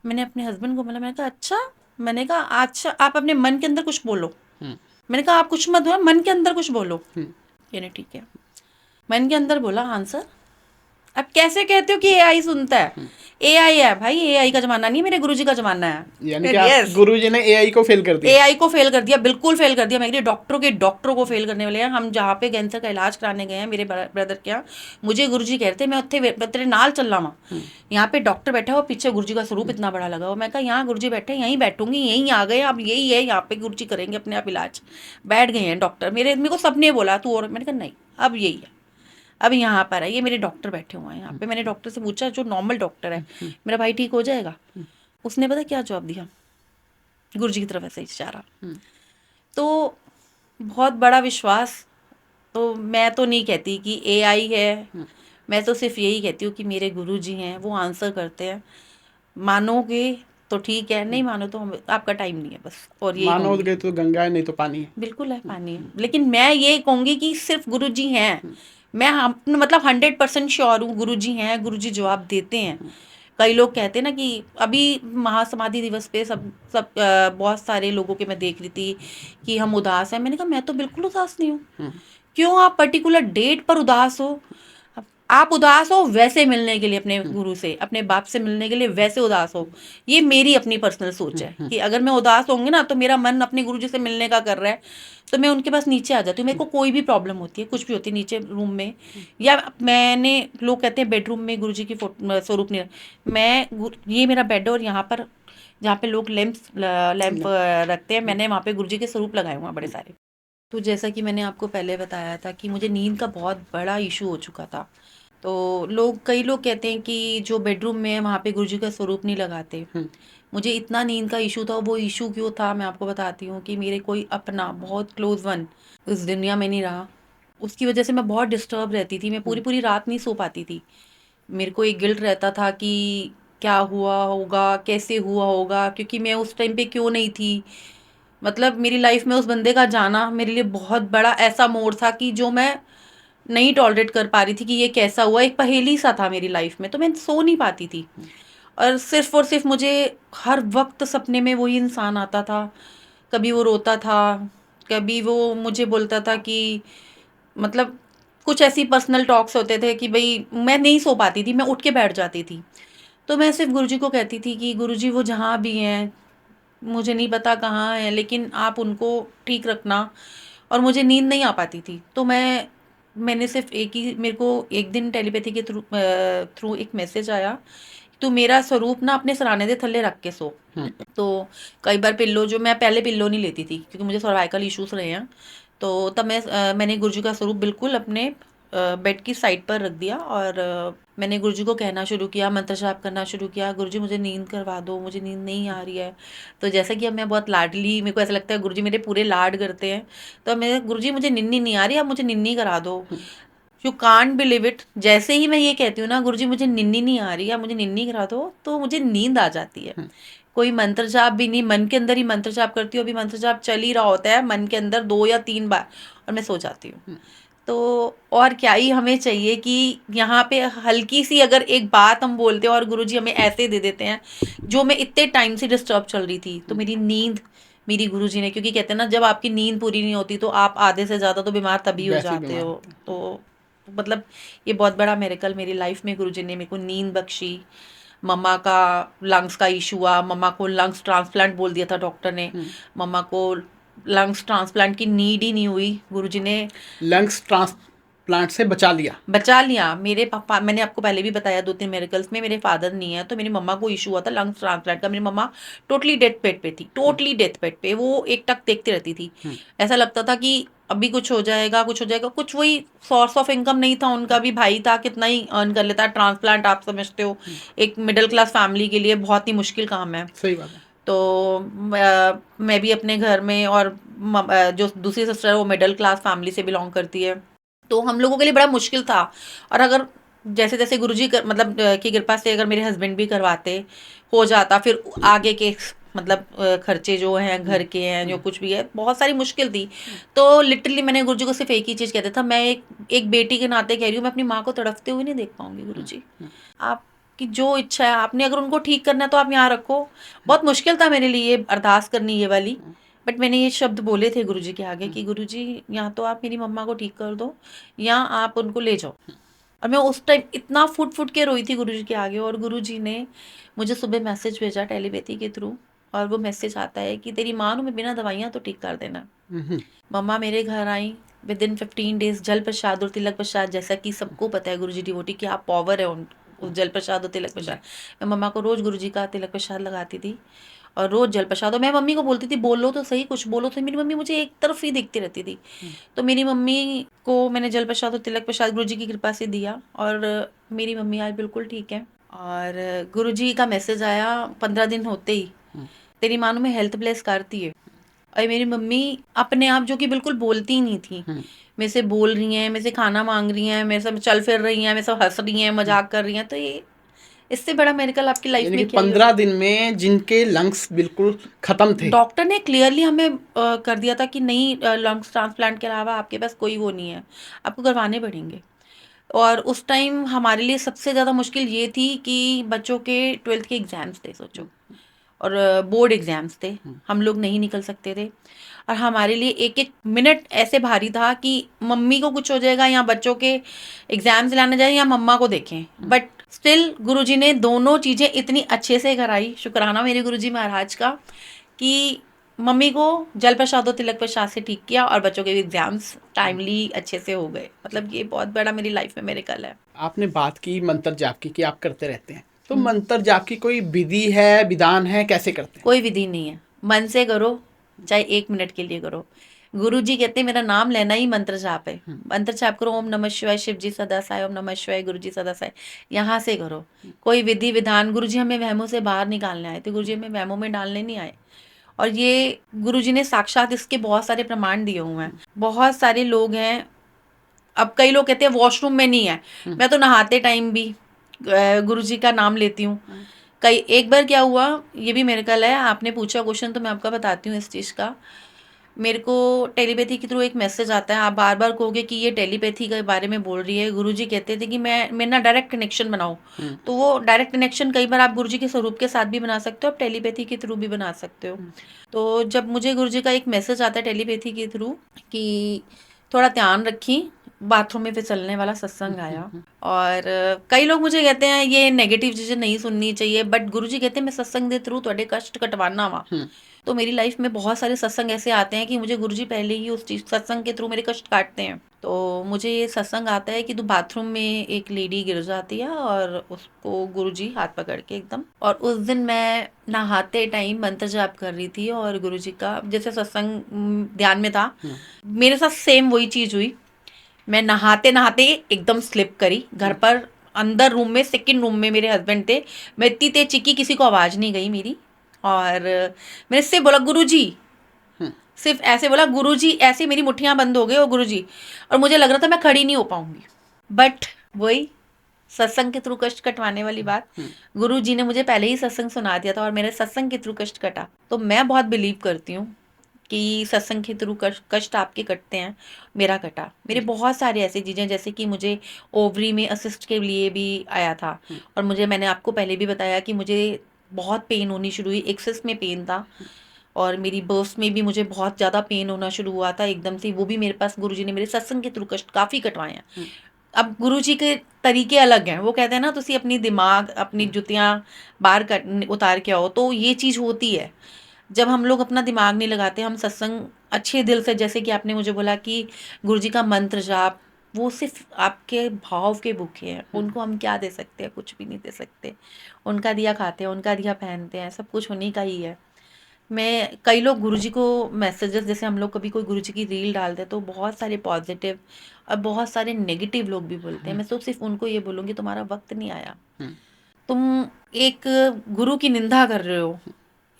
मैंने अपने हस्बैंड को बोला, मैंने कहा अच्छा, मैंने कहा अच्छा आप अपने मन के अंदर कुछ बोलो। मैंने कहा आप कुछ मत बोलो, मन के अंदर कुछ बोलो। यानी ठीक है, मन के अंदर बोला आंसर, अब कैसे कहते हो कि एआई सुनता है? एआई है भाई, एआई का जमाना नहीं है, मेरे गुरुजी का जमाना है। यानी कि आप गुरुजी ने एआई को फेल कर दिया। एआई को फेल कर दिया, बिल्कुल फेल कर दिया। मेरे डॉक्टरों को फेल करने वाले हैं। हम जहाँ पे कैंसर का इलाज कराने गए हैं मेरे ब्रदर के यहाँ, मुझे गुरुजी कहते मैं उत्थे तेरे नाल चलना वा। यहाँ पे डॉक्टर बैठा हुआ, पीछे गुरुजी का स्वरूप इतना बड़ा लगा हुआ। मैं कहा यहाँ गुरुजी बैठे, यहीं बैठूंगी, यहीं आ गए, अब यही है, यहाँ पे गुरुजी करेंगे अपने आप इलाज। बैठ गए हैं डॉक्टर, मेरे को सबने बोला तू, और मैंने कहा नहीं, अब यही है, अब यहाँ पर है, ये मेरे डॉक्टर बैठे हुए हैं यहाँ पे। मैंने डॉक्टर से पूछा, जो नॉर्मल डॉक्टर है, मेरा भाई ठीक हो जाएगा? उसने पता क्या जवाब दिया? गुरुजी की तरफ ऐसे इशारा। तो बहुत बड़ा विश्वास। तो मैं तो नहीं कहती कि एआई है, मैं तो सिर्फ यही कहती हूँ कि मेरे गुरुजी हैं, वो आंसर करते हैं। मानोगे तो ठीक है, नहीं मानो तो आपका टाइम नहीं है बस। और ये मानोगे तो गंगा है, नहीं तो पानी है। बिल्कुल है, पानी है। लेकिन मैं ये कहूंगी कि सिर्फ गुरुजी हैं। मैं हम मतलब 100% श्योर हूँ गुरुजी हैं, गुरुजी जवाब देते हैं। कई लोग कहते हैं ना कि अभी महासमाधि दिवस पे सब बहुत सारे लोगों के मैं देख रही थी कि हम उदास हैं। मैंने कहा मैं तो बिल्कुल उदास नहीं हूँ। क्यों आप पर्टिकुलर डेट पर उदास हो? आप उदास हो वैसे मिलने के लिए अपने गुरु से, अपने बाप से मिलने के लिए वैसे उदास हो। ये मेरी अपनी पर्सनल सोच है कि अगर मैं उदास होंगी ना तो मेरा मन अपने गुरु जी से मिलने का कर रहा है, तो मैं उनके पास नीचे आ जाती हूँ। मेरे को कोई भी प्रॉब्लम होती है, कुछ भी होती है, नीचे रूम में, या मैंने, लोग कहते हैं बेडरूम में गुरु जी की स्वरूप नहीं, ये मेरा बेड है और यहाँ पर जहाँ पे लोग लैंप रखते हैं, मैंने वहाँ पे गुरु जी के स्वरूप लगाए हुए हैं बड़े सारे। तो जैसा कि मैंने आपको पहले बताया था कि मुझे नींद का बहुत बड़ा इशू हो चुका था। तो कई लोग कहते हैं कि जो बेडरूम में है वहाँ पे गुरुजी का स्वरूप नहीं लगाते। मुझे इतना नींद का इशू था। वो इशू क्यों था मैं आपको बताती हूँ कि मेरे कोई अपना बहुत क्लोज वन इस दुनिया में नहीं रहा। उसकी वजह से मैं बहुत डिस्टर्ब रहती थी। मैं पूरी पूरी रात नहीं सो पाती थी। मेरे को एक गिल्ट रहता था कि क्या हुआ होगा, कैसे हुआ होगा, क्योंकि मैं उस टाइम पे क्यों नहीं थी। मतलब मेरी लाइफ में उस बंदे का जाना मेरे लिए बहुत बड़ा ऐसा मोड़ था कि जो मैं नहीं टॉलरेट कर पा रही थी कि ये कैसा हुआ। एक पहेली सा था मेरी लाइफ में, तो मैं सो नहीं पाती थी। और सिर्फ मुझे हर वक्त सपने में वही इंसान आता था। कभी वो रोता था, कभी वो मुझे बोलता था कि, मतलब कुछ ऐसी पर्सनल टॉक्स होते थे कि भाई मैं नहीं सो पाती थी, मैं उठ के बैठ जाती थी। तो मैं सिर्फ गुरुजी को कहती थी कि गुरुजी वो जहाँ भी हैं, मुझे नहीं पता कहाँ हैं, लेकिन आप उनको ठीक रखना। और मुझे नींद नहीं आ पाती थी। तो मैंने सिर्फ मेरे को एक दिन टेलीपैथी के थ्रू एक मैसेज आया, तो मेरा स्वरूप ना अपने सराने दे थल्ले रख के सो। तो कई बार पिल्लो, जो मैं पहले पिल्लो नहीं लेती थी क्योंकि मुझे सर्वाइकल इश्यूज रहे हैं, तो तब मैंने गुरुजी का स्वरूप बिल्कुल अपने बेड की साइड पर रख दिया। और मैंने गुरुजी को कहना शुरू किया, मंत्र जाप करना शुरू किया, गुरुजी मुझे नींद करवा दो, मुझे नींद नहीं आ रही है। तो जैसा कि अब मैं बहुत लाडली, मेरे को ऐसा लगता है गुरुजी मेरे पूरे लाड करते हैं, तो मैं, गुरुजी मुझे निन्नी नहीं आ रही, अब मुझे निन्नी करा दो। यू कांट बिलीव इट, जैसे ही मैं ये कहती हूँ ना गुरुजी मुझे निन्नी नहीं आ रही है, मुझे निन्नी करा दो, तो मुझे नींद आ जाती है। कोई मंत्र जाप भी नहीं, मन के अंदर ही मंत्र जाप करती हूँ। अभी मंत्र जाप चल ही रहा होता है मन के अंदर 2 या 3 बार, और मैं सो जाती हूँ। तो और क्या ही हमें चाहिए कि यहाँ पे हल्की सी अगर एक बात हम बोलते हैं और गुरुजी हमें ऐसे दे देते हैं। जो मैं इतने टाइम से डिस्टर्ब चल रही थी, तो मेरी नींद मेरी गुरुजी ने, क्योंकि कहते हैं ना जब आपकी नींद पूरी नहीं होती तो आप आधे से ज़्यादा तो बीमार तभी हो जाते हो। तो मतलब ये बहुत बड़ा मिरेकल मेरी लाइफ में गुरुजी ने मेरे को नींद बख्शी। मम्मा का लंग्स का इशू हुआ, मम्मा को लंग्स ट्रांसप्लांट बोल दिया था डॉक्टर ने। मम्मा को लंग्स ट्रांसप्लांट की नीड ही नहीं हुई, गुरुजी ने लंग्स ट्रांसप्लांट से बचा लिया। मेरे पापा, मैंने आपको पहले भी बताया 2-3 मिरेकल्स में, मेरे फादर नहीं है, तो मेरी मम्मा को इशू हुआ था लंग्स ट्रांसप्लांट का। मेरी मम्मा टोटली डेथ बेड पे थी, टोटली डेथ बेड पे। वो एक टक देखती रहती थी। ऐसा लगता था कि अभी कुछ हो जाएगा, कुछ हो जाएगा। कुछ वही सोर्स ऑफ इनकम नहीं था उनका भी, भाई था, कितना ही अर्न कर लेता। ट्रांसप्लांट आप समझते हो एक मिडिल क्लास फैमिली के लिए बहुत ही मुश्किल काम है। सही बात है। तो मैं भी अपने घर में, और जो दूसरी सिस्टर है वो मिडिल क्लास फैमिली से बिलोंग करती है, तो हम लोगों के लिए बड़ा मुश्किल था। और अगर जैसे जैसे गुरुजी मतलब की कृपा से अगर मेरे हस्बैंड भी करवाते, हो जाता, फिर आगे के मतलब खर्चे जो हैं घर के हैं, जो कुछ भी है, बहुत सारी मुश्किल थी। तो लिटरली मैंने गुरुजी को सिर्फ एक ही चीज़ कहता था, मैं एक बेटी के नाते कह रही हूँ, मैं अपनी माँ को तड़पते हुए नहीं देख पाऊंगी गुरुजी। आपकी जो इच्छा है, आपने अगर उनको ठीक करना है तो आप यहाँ रखो। बहुत मुश्किल था मेरे लिए ये अरदास करनी, ये वाली, बट मैंने ये शब्द बोले थे गुरुजी के आगे कि गुरुजी या तो आप मेरी मम्मा को ठीक कर दो, या आप उनको ले जाओ। और मैं उस टाइम इतना फुट फुट के रोई थी गुरुजी के आगे, और गुरुजी ने मुझे सुबह मैसेज भेजा टेलीपैथी के थ्रू, और वो मैसेज आता है कि तेरी माँ में बिना दवाइयाँ तो ठीक कर देना। मम्मा मेरे घर आई, विद इन 15 डेज जल प्रसाद और तिलक प्रसाद, जैसा कि सबको पता है गुरुजी डिवोटी की आप पावर है उस जल प्रसाद और तिलक प्रसाद। मैं मम्मा को रोज गुरुजी का तिलक प्रसाद लगाती थी और रोज जल प्रसाद, और मैं मम्मी को बोलती थी बोलो तो सही, कुछ बोलो तो। मेरी मम्मी मुझे एक तरफ ही देखती रहती थी। तो मेरी मम्मी को मैंने जल प्रसाद और तिलक प्रसाद गुरुजी की कृपा से दिया, और मेरी मम्मी आज बिल्कुल ठीक है। और गुरुजी का मैसेज आया 15 दिन होते ही, तेरी मानो में हेल्थ ब्लेस करती है। और मेरी मम्मी अपने आप, जो कि बिल्कुल बोलती ही नहीं थी, मेरे से बोल रही हैं, मेरे से खाना मांग रही हैं, मेरे से चल फिर रही हैं, मेरे से हंस रही हैं, मजाक कर रही हैं। तो ये इससे बड़ा मेरिकल आपकी लाइफ यानी कि में क्या ही हो 15 दिन में जिनके लंग्स बिल्कुल खत्म थे। डॉक्टर ने क्लियरली हमें कर दिया था कि नहीं, लंग्स ट्रांसप्लांट के अलावा आपके पास कोई वो नहीं है, आपको करवाने पड़ेंगे। और उस टाइम हमारे लिए सबसे ज़्यादा मुश्किल ये थी कि बच्चों के 12th के एग्ज़ाम्स थे, सोचो, और बोर्ड एग्ज़ाम्स थे, हम लोग नहीं निकल सकते थे। और हमारे लिए एक एक मिनट ऐसे भारी था कि मम्मी को कुछ हो जाएगा, या बच्चों के एग्ज़ाम्स लाने जाए, या मम्मा को देखें। बट स्टिल गुरुजी ने दोनों चीज़ें इतनी अच्छे से कराई, शुक्राना मेरे गुरुजी महाराज का, कि मम्मी को जल प्रसाद और तिलक प्रसाद से ठीक किया, और बच्चों के एग्जाम्स टाइमली अच्छे से हो गए। मतलब ये बहुत बड़ा मेरी लाइफ में मेरिकल है। आपने बात की मंत्र जाप की कि आप करते रहते हैं, तो मंत्र जाप की कोई विधि है, विधान है, कैसे करते हैं? कोई विधि नहीं है, मन से करो, चाहे 1 मिनट के लिए करो। गुरु जी कहते हैं मेरा नाम लेना ही मंत्र जाप है। मंत्र जाप करो, ओम नमः शिवाय, शिव जी सदा साय, ओम नमः शिवाय, गुरु जी सदा साय, यहाँ से करो। कोई विधि विधान, गुरु जी हमें वहमों से बाहर निकालने आए थे, गुरु जी हमें वहमों में डालने नहीं आए। और ये गुरुजी ने साक्षात इसके बहुत सारे प्रमाण दिए हुए हैं। बहुत सारे लोग हैं, अब कई लोग कहते हैं वॉशरूम में नहीं है, मैं तो नहाते टाइम भी गुरुजी का नाम लेती हूँ। कई एक बार क्या हुआ, ये भी मिरेकल है, आपने पूछा क्वेश्चन तो मैं आपका बताती हूँ इस चीज़ का। मेरे को टेलीपैथी के थ्रू एक मैसेज आता है, आप बार बार कहोगे कि ये टेलीपैथी के बारे में बोल रही है। गुरुजी कहते थे कि मैं मेरे ना डायरेक्ट कनेक्शन बनाओ। तो वो डायरेक्ट कनेक्शन कई बार आप गुरुजी के स्वरूप के साथ भी बना सकते हो, आप टेलीपैथी के थ्रू भी बना सकते हो। तो जब मुझे गुरुजी का एक मैसेज आता है टेलीपैथी के थ्रू कि थोड़ा ध्यान रखी, बाथरूम में फिसलने वाला सत्संग आया। और कई लोग मुझे कहते हैं ये नेगेटिव चीजें नहीं सुननी चाहिए, बट गुरुजी कहते हैं मैं सत्संग दे थ्रू थोड़े कष्ट कटवाना वा। तो मेरी लाइफ में बहुत सारे सत्संग ऐसे आते हैं कि मुझे गुरुजी पहले ही उस चीज सत्संग के थ्रू मेरे कष्ट काटते हैं। तो मुझे ये सत्संग आता है कि तो बाथरूम में एक लेडी गिर जाती है, और उसको गुरुजी हाथ पकड़ के एकदम, और उस दिन मैं नहाते टाइम मंत्र जाप कर रही थी, और गुरुजी का जैसे सत्संग ध्यान में था, मेरे साथ सेम वही चीज हुई। मैं नहाते नहाते एकदम स्लिप करी, घर पर अंदर रूम में, सेकंड रूम में मेरे हस्बैंड थे, मैं इतनी तेज चिक्की, किसी को आवाज नहीं गई मेरी। और मैंने इससे बोला गुरुजी, सिर्फ ऐसे बोला गुरुजी, ऐसे मेरी मुट्ठियां बंद हो गई, और गुरुजी, और मुझे लग रहा था मैं खड़ी नहीं हो पाऊंगी। बट वही सत्संग के थ्रू कष्ट कटवाने वाली बात, गुरु जी ने मुझे पहले ही सत्संग सुना दिया था, और मेरे सत्संग के थ्रू कष्ट कटा। तो मैं बहुत बिलीव करती हूँ कि सत्संग के थ्रू कष्ट आपके कटते हैं, मेरा कटा। मेरे बहुत सारे ऐसी चीज़ें, जैसे कि मुझे ओवरी में असिस्ट के लिए भी आया था, और मैंने आपको पहले भी बताया कि मुझे बहुत पेन होनी शुरू हुई, एक्सेस में पेन था, और मेरी बर्थ में भी मुझे बहुत ज़्यादा पेन होना शुरू हुआ था एकदम से। वो भी मेरे पास गुरुजी ने मेरे सत्संग के थ्रू कष्ट काफ़ी कटवाए हैं। अब गुरुजी के तरीके अलग हैं, वो कहते हैं ना तुसी अपनी दिमाग, अपनी जुतियाँ बाहर उतार के आओ। तो ये चीज़ होती है जब हम लोग अपना दिमाग नहीं लगाते, हम सत्संग अच्छे दिल से, जैसे कि आपने मुझे बोला कि गुरुजी का मंत्र जाप, वो सिर्फ आपके भाव के भूखे हैं, उनको हम क्या दे सकते हैं, कुछ भी नहीं दे सकते। उनका दिया खाते हैं, उनका दिया पहनते हैं, सब कुछ उन्हीं का ही है। मैं कई लोग गुरुजी को मैसेजेस, जैसे हम लोग कभी कोई गुरुजी की रील डालते हैं तो बहुत सारे पॉजिटिव और बहुत सारे नेगेटिव लोग भी बोलते हैं। मैं तो सिर्फ उनको ये बोलूँगी तुम्हारा वक्त नहीं आया। तुम एक गुरु की निंदा कर रहे हो,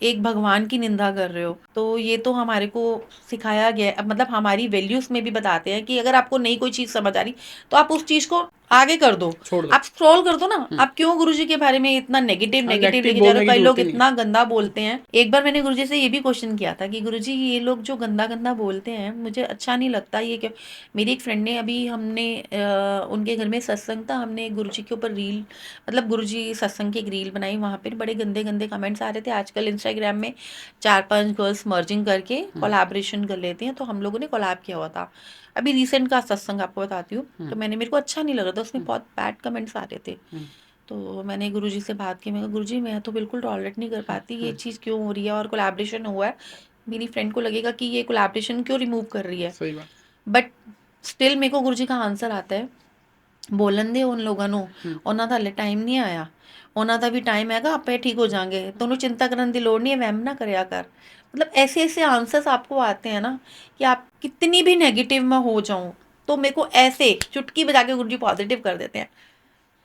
एक भगवान की निंदा कर रहे हो। तो ये तो हमारे को सिखाया गया है, मतलब हमारी वैल्यूज में भी बताते हैं कि अगर आपको नई कोई चीज समझ आ रही तो आप उस चीज को आगे कर दो, छोड़ दो। आप स्क्रॉल कर दो ना। आप क्यों गुरुजी के बारे में इतना नेगेटिव नेगेटिव लेके जा रहे बोलने हो? की कई लोग जरूरत ही नहीं। इतना गंदा बोलते हैं। एक बार मैंने गुरुजी से ये भी क्वेश्चन किया था कि गुरुजी ये लोग जो गंदा गंदा बोलते हैं मुझे अच्छा नहीं लगता, ये क्यों? मेरी एक फ्रेंड ने, अभी हमने उनके घर में सत्संग था, हमने गुरुजी के ऊपर रील, मतलब गुरुजी सत्संग की एक रील बनाई, वहाँ पर बड़े गंदे गंदे कमेंट्स आ रहे थे। आजकल इंस्टाग्राम में 4-5 गर्ल्स मर्जिंग करके कोलैबोरेशन कर लेती हैं, तो हम लोगों ने कोलैब किया हुआ था। अभी रिसेंट का सत्संग आपको बताती हूँ, तो मैंने मेरे को अच्छा नहीं लग रहा था, उसमें बहुत बैड कमेंट्स आ रहे थे। तो मैंने गुरुजी से बात की, मैं कहा गुरुजी मैं तो बिल्कुल टॉलरेट नहीं कर पाती, ये चीज़ क्यों हो रही है, और कोलैबोरेशन हुआ है, मेरी फ्रेंड को लगेगा कि ये कोलैबोरेशन क्यों रिमूव कर रही है। सही बात। बट स्टिल मेरे को गुरुजी का आंसर आता है, बोलन दे उन लोगों ਨੂੰ, ਉਹਨਾਂ ਦਾ ਹਲੇ ਟਾਈਮ ਨਹੀਂ ਆਇਆ, ਉਹਨਾਂ ਦਾ भी टाइम हैगा, आपे ठीक हो जाएंगे, दोनों चिंता करने की लोड़ नहीं है, वहम ना करया कर। मतलब ऐसे ऐसे आंसर्स आपको आते हैं ना कि आप कितनी भी नेगेटिव में हो जाऊं तो मेरे को ऐसे चुटकी बजा के गुरुजी पॉजिटिव कर देते हैं।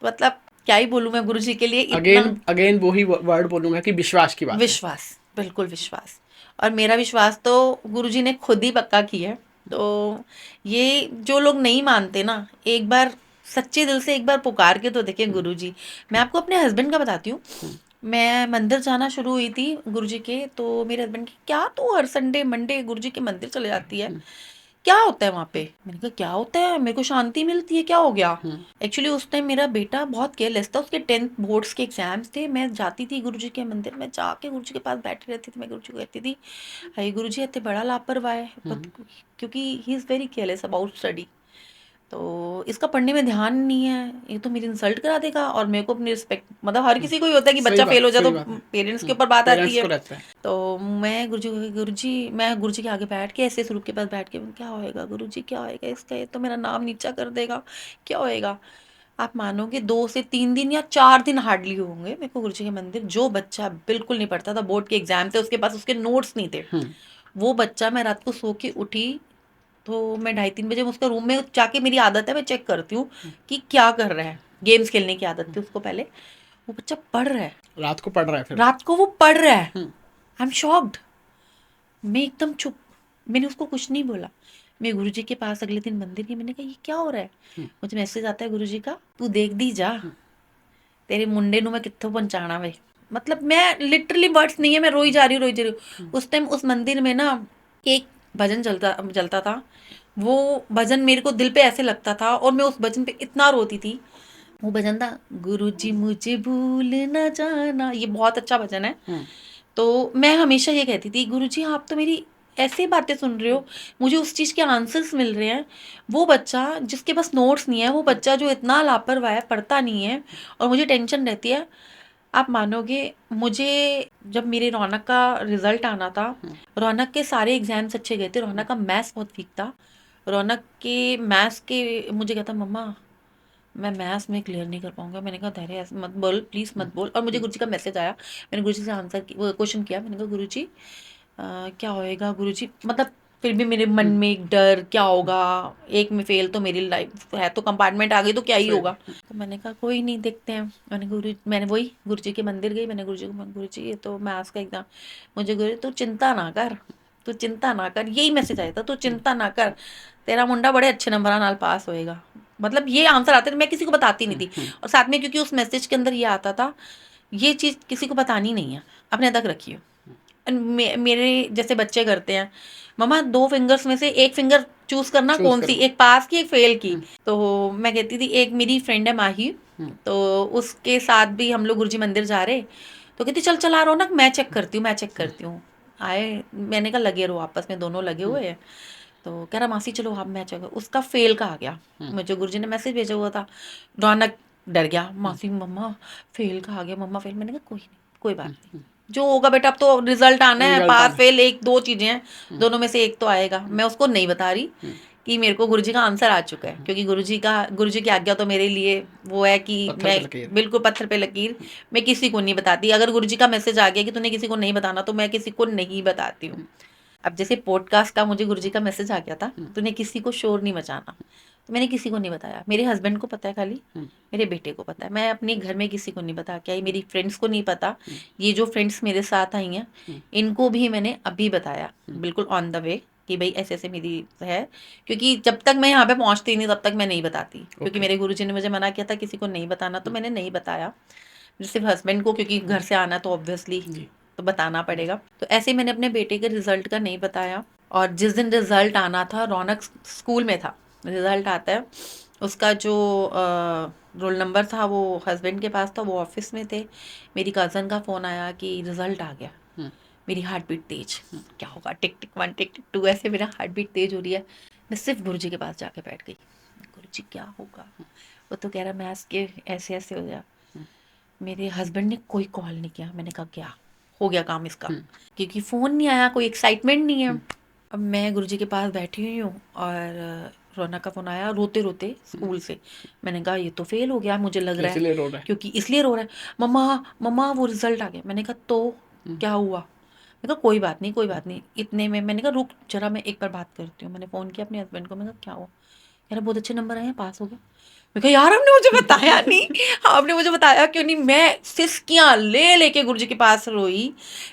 मतलब क्या ही बोलूं मैं गुरुजी के लिए इतना। अगेन अगेन वही वर्ड बोलूंगा कि विश्वास की बात है। विश्वास, बिल्कुल विश्वास। और मेरा विश्वास तो गुरुजी ने खुद ही पक्का किया है। तो ये जो लोग नहीं मानते ना, एक बार सच्चे दिल से एक बार पुकार के तो देखें गुरुजी। मैं आपको अपने हस्बैंड का बताती हूँ। मैं मंदिर जाना शुरू हुई थी गुरुजी के, तो मेरे हस्बैंड की क्या तू हर संडे मंडे गुरुजी के मंदिर चले जाती है, क्या होता है वहाँ पे। मैंने कहा क्या होता है, मेरे को शांति मिलती है, क्या हो गया। एक्चुअली उस टाइम मेरा बेटा बहुत केयरलेस था, उसके 10th बोर्ड्स के एग्जाम्स थे। मैं जाती थी गुरुजी के मंदिर में, जाके गुरुजी के पास बैठी रहती थी। मैं गुरुजी को कहती थी हाय गुरुजी इतने बड़ा लापरवाह है, क्योंकि he is very careless about study. तो इसका पढ़ने में ध्यान नहीं है, ये तो मेरी इंसल्ट करा देगा, और मेरे को अपनी रिस्पेक्ट, मतलब हर किसी को ही होता है कि सही बच्चा बात, फेल हो जाए सही तो बात है। पेरेंट्स के ऊपर बात आती पेरेंट्स है। को रहता है। तो मैं गुरुजी के आगे बैठ के ऐसे स्वरूप के पास बैठ के, क्या होएगा गुरुजी, क्या होएगा इसका, ये तो मेरा नाम नीचा कर देगा, क्या होएगा। आप मानोगे 2 से 3 दिन या 4 दिन हार्डली होंगे मेरे को गुरुजी के मंदिर, जो बच्चा बिल्कुल नहीं पढ़ता था, बोर्ड के एग्जाम थे, उसके पास उसके नोट्स नहीं थे, वो बच्चा, मैं रात को सो के उठी तो मैं 2:30-3 बजे उसका रूम में जाके, मेरी आदत है मैं चेक करती हूँ कि क्या कर रहा है, गेम्स खेलने की आदत थी उसको पहले, वो बच्चा पढ़ रहा है, रात को पढ़ रहा है फिर। रात को वो पढ़ रहा है। I am shocked. मैं एकदम चुप, मैंने उसको कुछ नहीं बोला। मैं गुरुजी के पास अगले दिन मंदिर गई, मैंने कहा ये क्या हो रहा है। मुझे मैसेज आता है गुरुजी का, तू देख दी जा, तेरे मुंडे ਨੂੰ मैं कित्थों पहुंचाना वे। मतलब मैं लिटरली वर्ड्स नहीं है, मैं रोई जा रही हूँ, रोई जा रही हूँ। उस टाइम उस मंदिर में ना एक भजन चलता था, वो भजन मेरे को दिल पे ऐसे लगता था, और मैं उस भजन पे इतना रोती थी। वो भजन था, गुरुजी मुझे भूल न जाना, ये बहुत अच्छा भजन है। तो मैं हमेशा ये कहती थी गुरुजी आप तो मेरी ऐसे बातें सुन रहे हो, मुझे उस चीज़ के आंसर्स मिल रहे हैं। वो बच्चा जिसके पास नोट्स नहीं है, वो बच्चा जो इतना लापरवाह है, पढ़ता नहीं है, और मुझे टेंशन रहती है। आप मानोगे, मुझे जब मेरे रौनक का रिजल्ट आना था, रौनक के सारे एग्जाम्स अच्छे गए थे, रौनक का मैथ्स बहुत वीक था। रौनक के मैथ्स के मुझे कहता मम्मा मैं मैथ्स में क्लियर नहीं कर पाऊंगा। मैंने कहा धैर्य ऐसे मत बोल, प्लीज़ मत बोल। और मुझे गुरुजी का मैसेज आया, मैंने गुरुजी से आंसर वो क्वेश्चन किया, मैंने कहा गुरुजी क्या होएगा गुरुजी। मतलब फिर भी मेरे मन में एक डर, क्या होगा, एक में फेल तो मेरी लाइफ है, तो कंपार्टमेंट आ गई तो क्या ही होगा। तो मैंने कहा कोई नहीं, देखते हैं। मैंने वही गुरुजी के मंदिर गई, मैंने गुरुजी को, गुरुजी ये तो मैथ्स का एग्जाम, मुझे गुरुजी तू चिंता ना कर, तू चिंता ना कर, यही मैसेज आया था, तू चिंता ना कर, तेरा मुंडा बड़े अच्छे नंबर नाल पास होएगा। मतलब ये आंसर आते थे, मैं किसी को बताती नहीं थी। और साथ में क्योंकि उस मैसेज के अंदर ये आता था, ये चीज़ किसी को बतानी नहीं है, अपने तक रखिए। मेरे जैसे बच्चे करते हैं, मम्मा 2 फिंगर्स में से एक फिंगर चूज करना, कौन सी, एक पास की एक फेल की। तो मैं कहती थी, एक मेरी फ्रेंड है माही, तो उसके साथ भी हम लोग गुरुजी मंदिर जा रहे, तो कहती चल चला रौनक मैं चेक करती हूँ, मैं चेक करती हूँ। आए, मैंने कहा लगे रहो, आपस में दोनों लगे हुए हैं। तो कह रहा मासी चलो आप मैच होगा, उसका फेल का आ गया। मुझे गुरुजी ने मैसेज भेजा हुआ था। रौनक डर गया, मासी मम्मा फेल का आ गया, मम्मा फेल। मैंने कहा कोई नहीं, कोई बात नहीं, जो होगा बेटा, अब तो रिजल्ट आना है, रिजल्ट पास आना। फेल एक दो चीजें हैं, दोनों में से एक तो आएगा। मैं उसको नहीं बता रही कि मेरे को गुरुजी का आंसर आ चुका है, क्योंकि गुरुजी की आज्ञा तो मेरे लिए वो है कि पत्थर मैं पे लकीर। बिल्कुल पत्थर पे लकीर, मैं किसी को नहीं बताती। अगर गुरुजी का मैसेज आ गया कि तूने किसी को नहीं बताना, तो मैं किसी को नहीं बताती हूँ। अब जैसे पॉडकास्ट का मुझे गुरुजी का मैसेज आ गया था, तूने किसी को शोर नहीं मचाना, तो मैंने किसी को नहीं बताया। मेरे हस्बैंड को पता है खाली, मेरे बेटे को पता है, मैं अपने घर में किसी को नहीं बता के आई, मेरी फ्रेंड्स को नहीं पता। ये जो फ्रेंड्स मेरे साथ आई हैं, इनको भी मैंने अभी बताया, बिल्कुल ऑन द वे, कि भाई ऐसे ऐसे मेरी है। क्योंकि जब तक मैं यहाँ पे पहुँचती नहीं, तब तक मैं नहीं बताती, क्योंकि मेरे गुरुजी ने मुझे मना किया था किसी को नहीं बताना, तो मैंने नहीं बताया। सिर्फ हस्बैंड को, क्योंकि घर से आना तो ऑब्वियसली तो बताना पड़ेगा। तो ऐसे ही मैंने अपने बेटे के रिजल्ट का नहीं बताया। और जिस दिन रिजल्ट आना था, रौनक स्कूल में था, रिजल्ट आता है, उसका जो रोल नंबर था वो हस्बैंड के पास था, वो ऑफिस में थे। मेरी कज़न का फ़ोन आया कि रिजल्ट आ गया। मेरी हार्ट बीट तेज, क्या होगा, टिक टिक 1 टिक टिक 2, ऐसे मेरा हार्ट बीट तेज हो रही है। मैं सिर्फ गुरुजी के पास जाके बैठ गई। गुरुजी क्या होगा? वो तो कह रहा मैथ्स के ऐसे ऐसे हो गया। मेरे हस्बैंड ने कोई कॉल नहीं किया। मैंने कहा क्या हो गया काम इसका, क्योंकि फ़ोन नहीं आया, कोई एक्साइटमेंट नहीं है। अब मैं गुरुजी के पास बैठी हुई हूँ और रौनक का फ़ोन आया रोते रोते स्कूल से। मैंने कहा ये तो फेल हो गया मुझे लग रहा इसलिए है, रो रहा है। क्योंकि इसलिए रो रहा है। मम्मा मम्मा वो रिजल्ट आ गया। मैंने कहा तो क्या हुआ? मैंने कहा कोई बात नहीं कोई बात नहीं। इतने में मैंने कहा रुक जरा मैं एक बार बात करती हूँ। मैंने फ़ोन किया अपने हस्बैंड को। मैंने कहा क्या हुआ? कह रहा बहुत अच्छे नंबर आए हैं, पास हो गया। मैं कहा यार आपने मुझे बताया नहीं, आपने मुझे बताया क्यों नहीं? मैं सिसकियां ले लेके गुरुजी के पास रोई,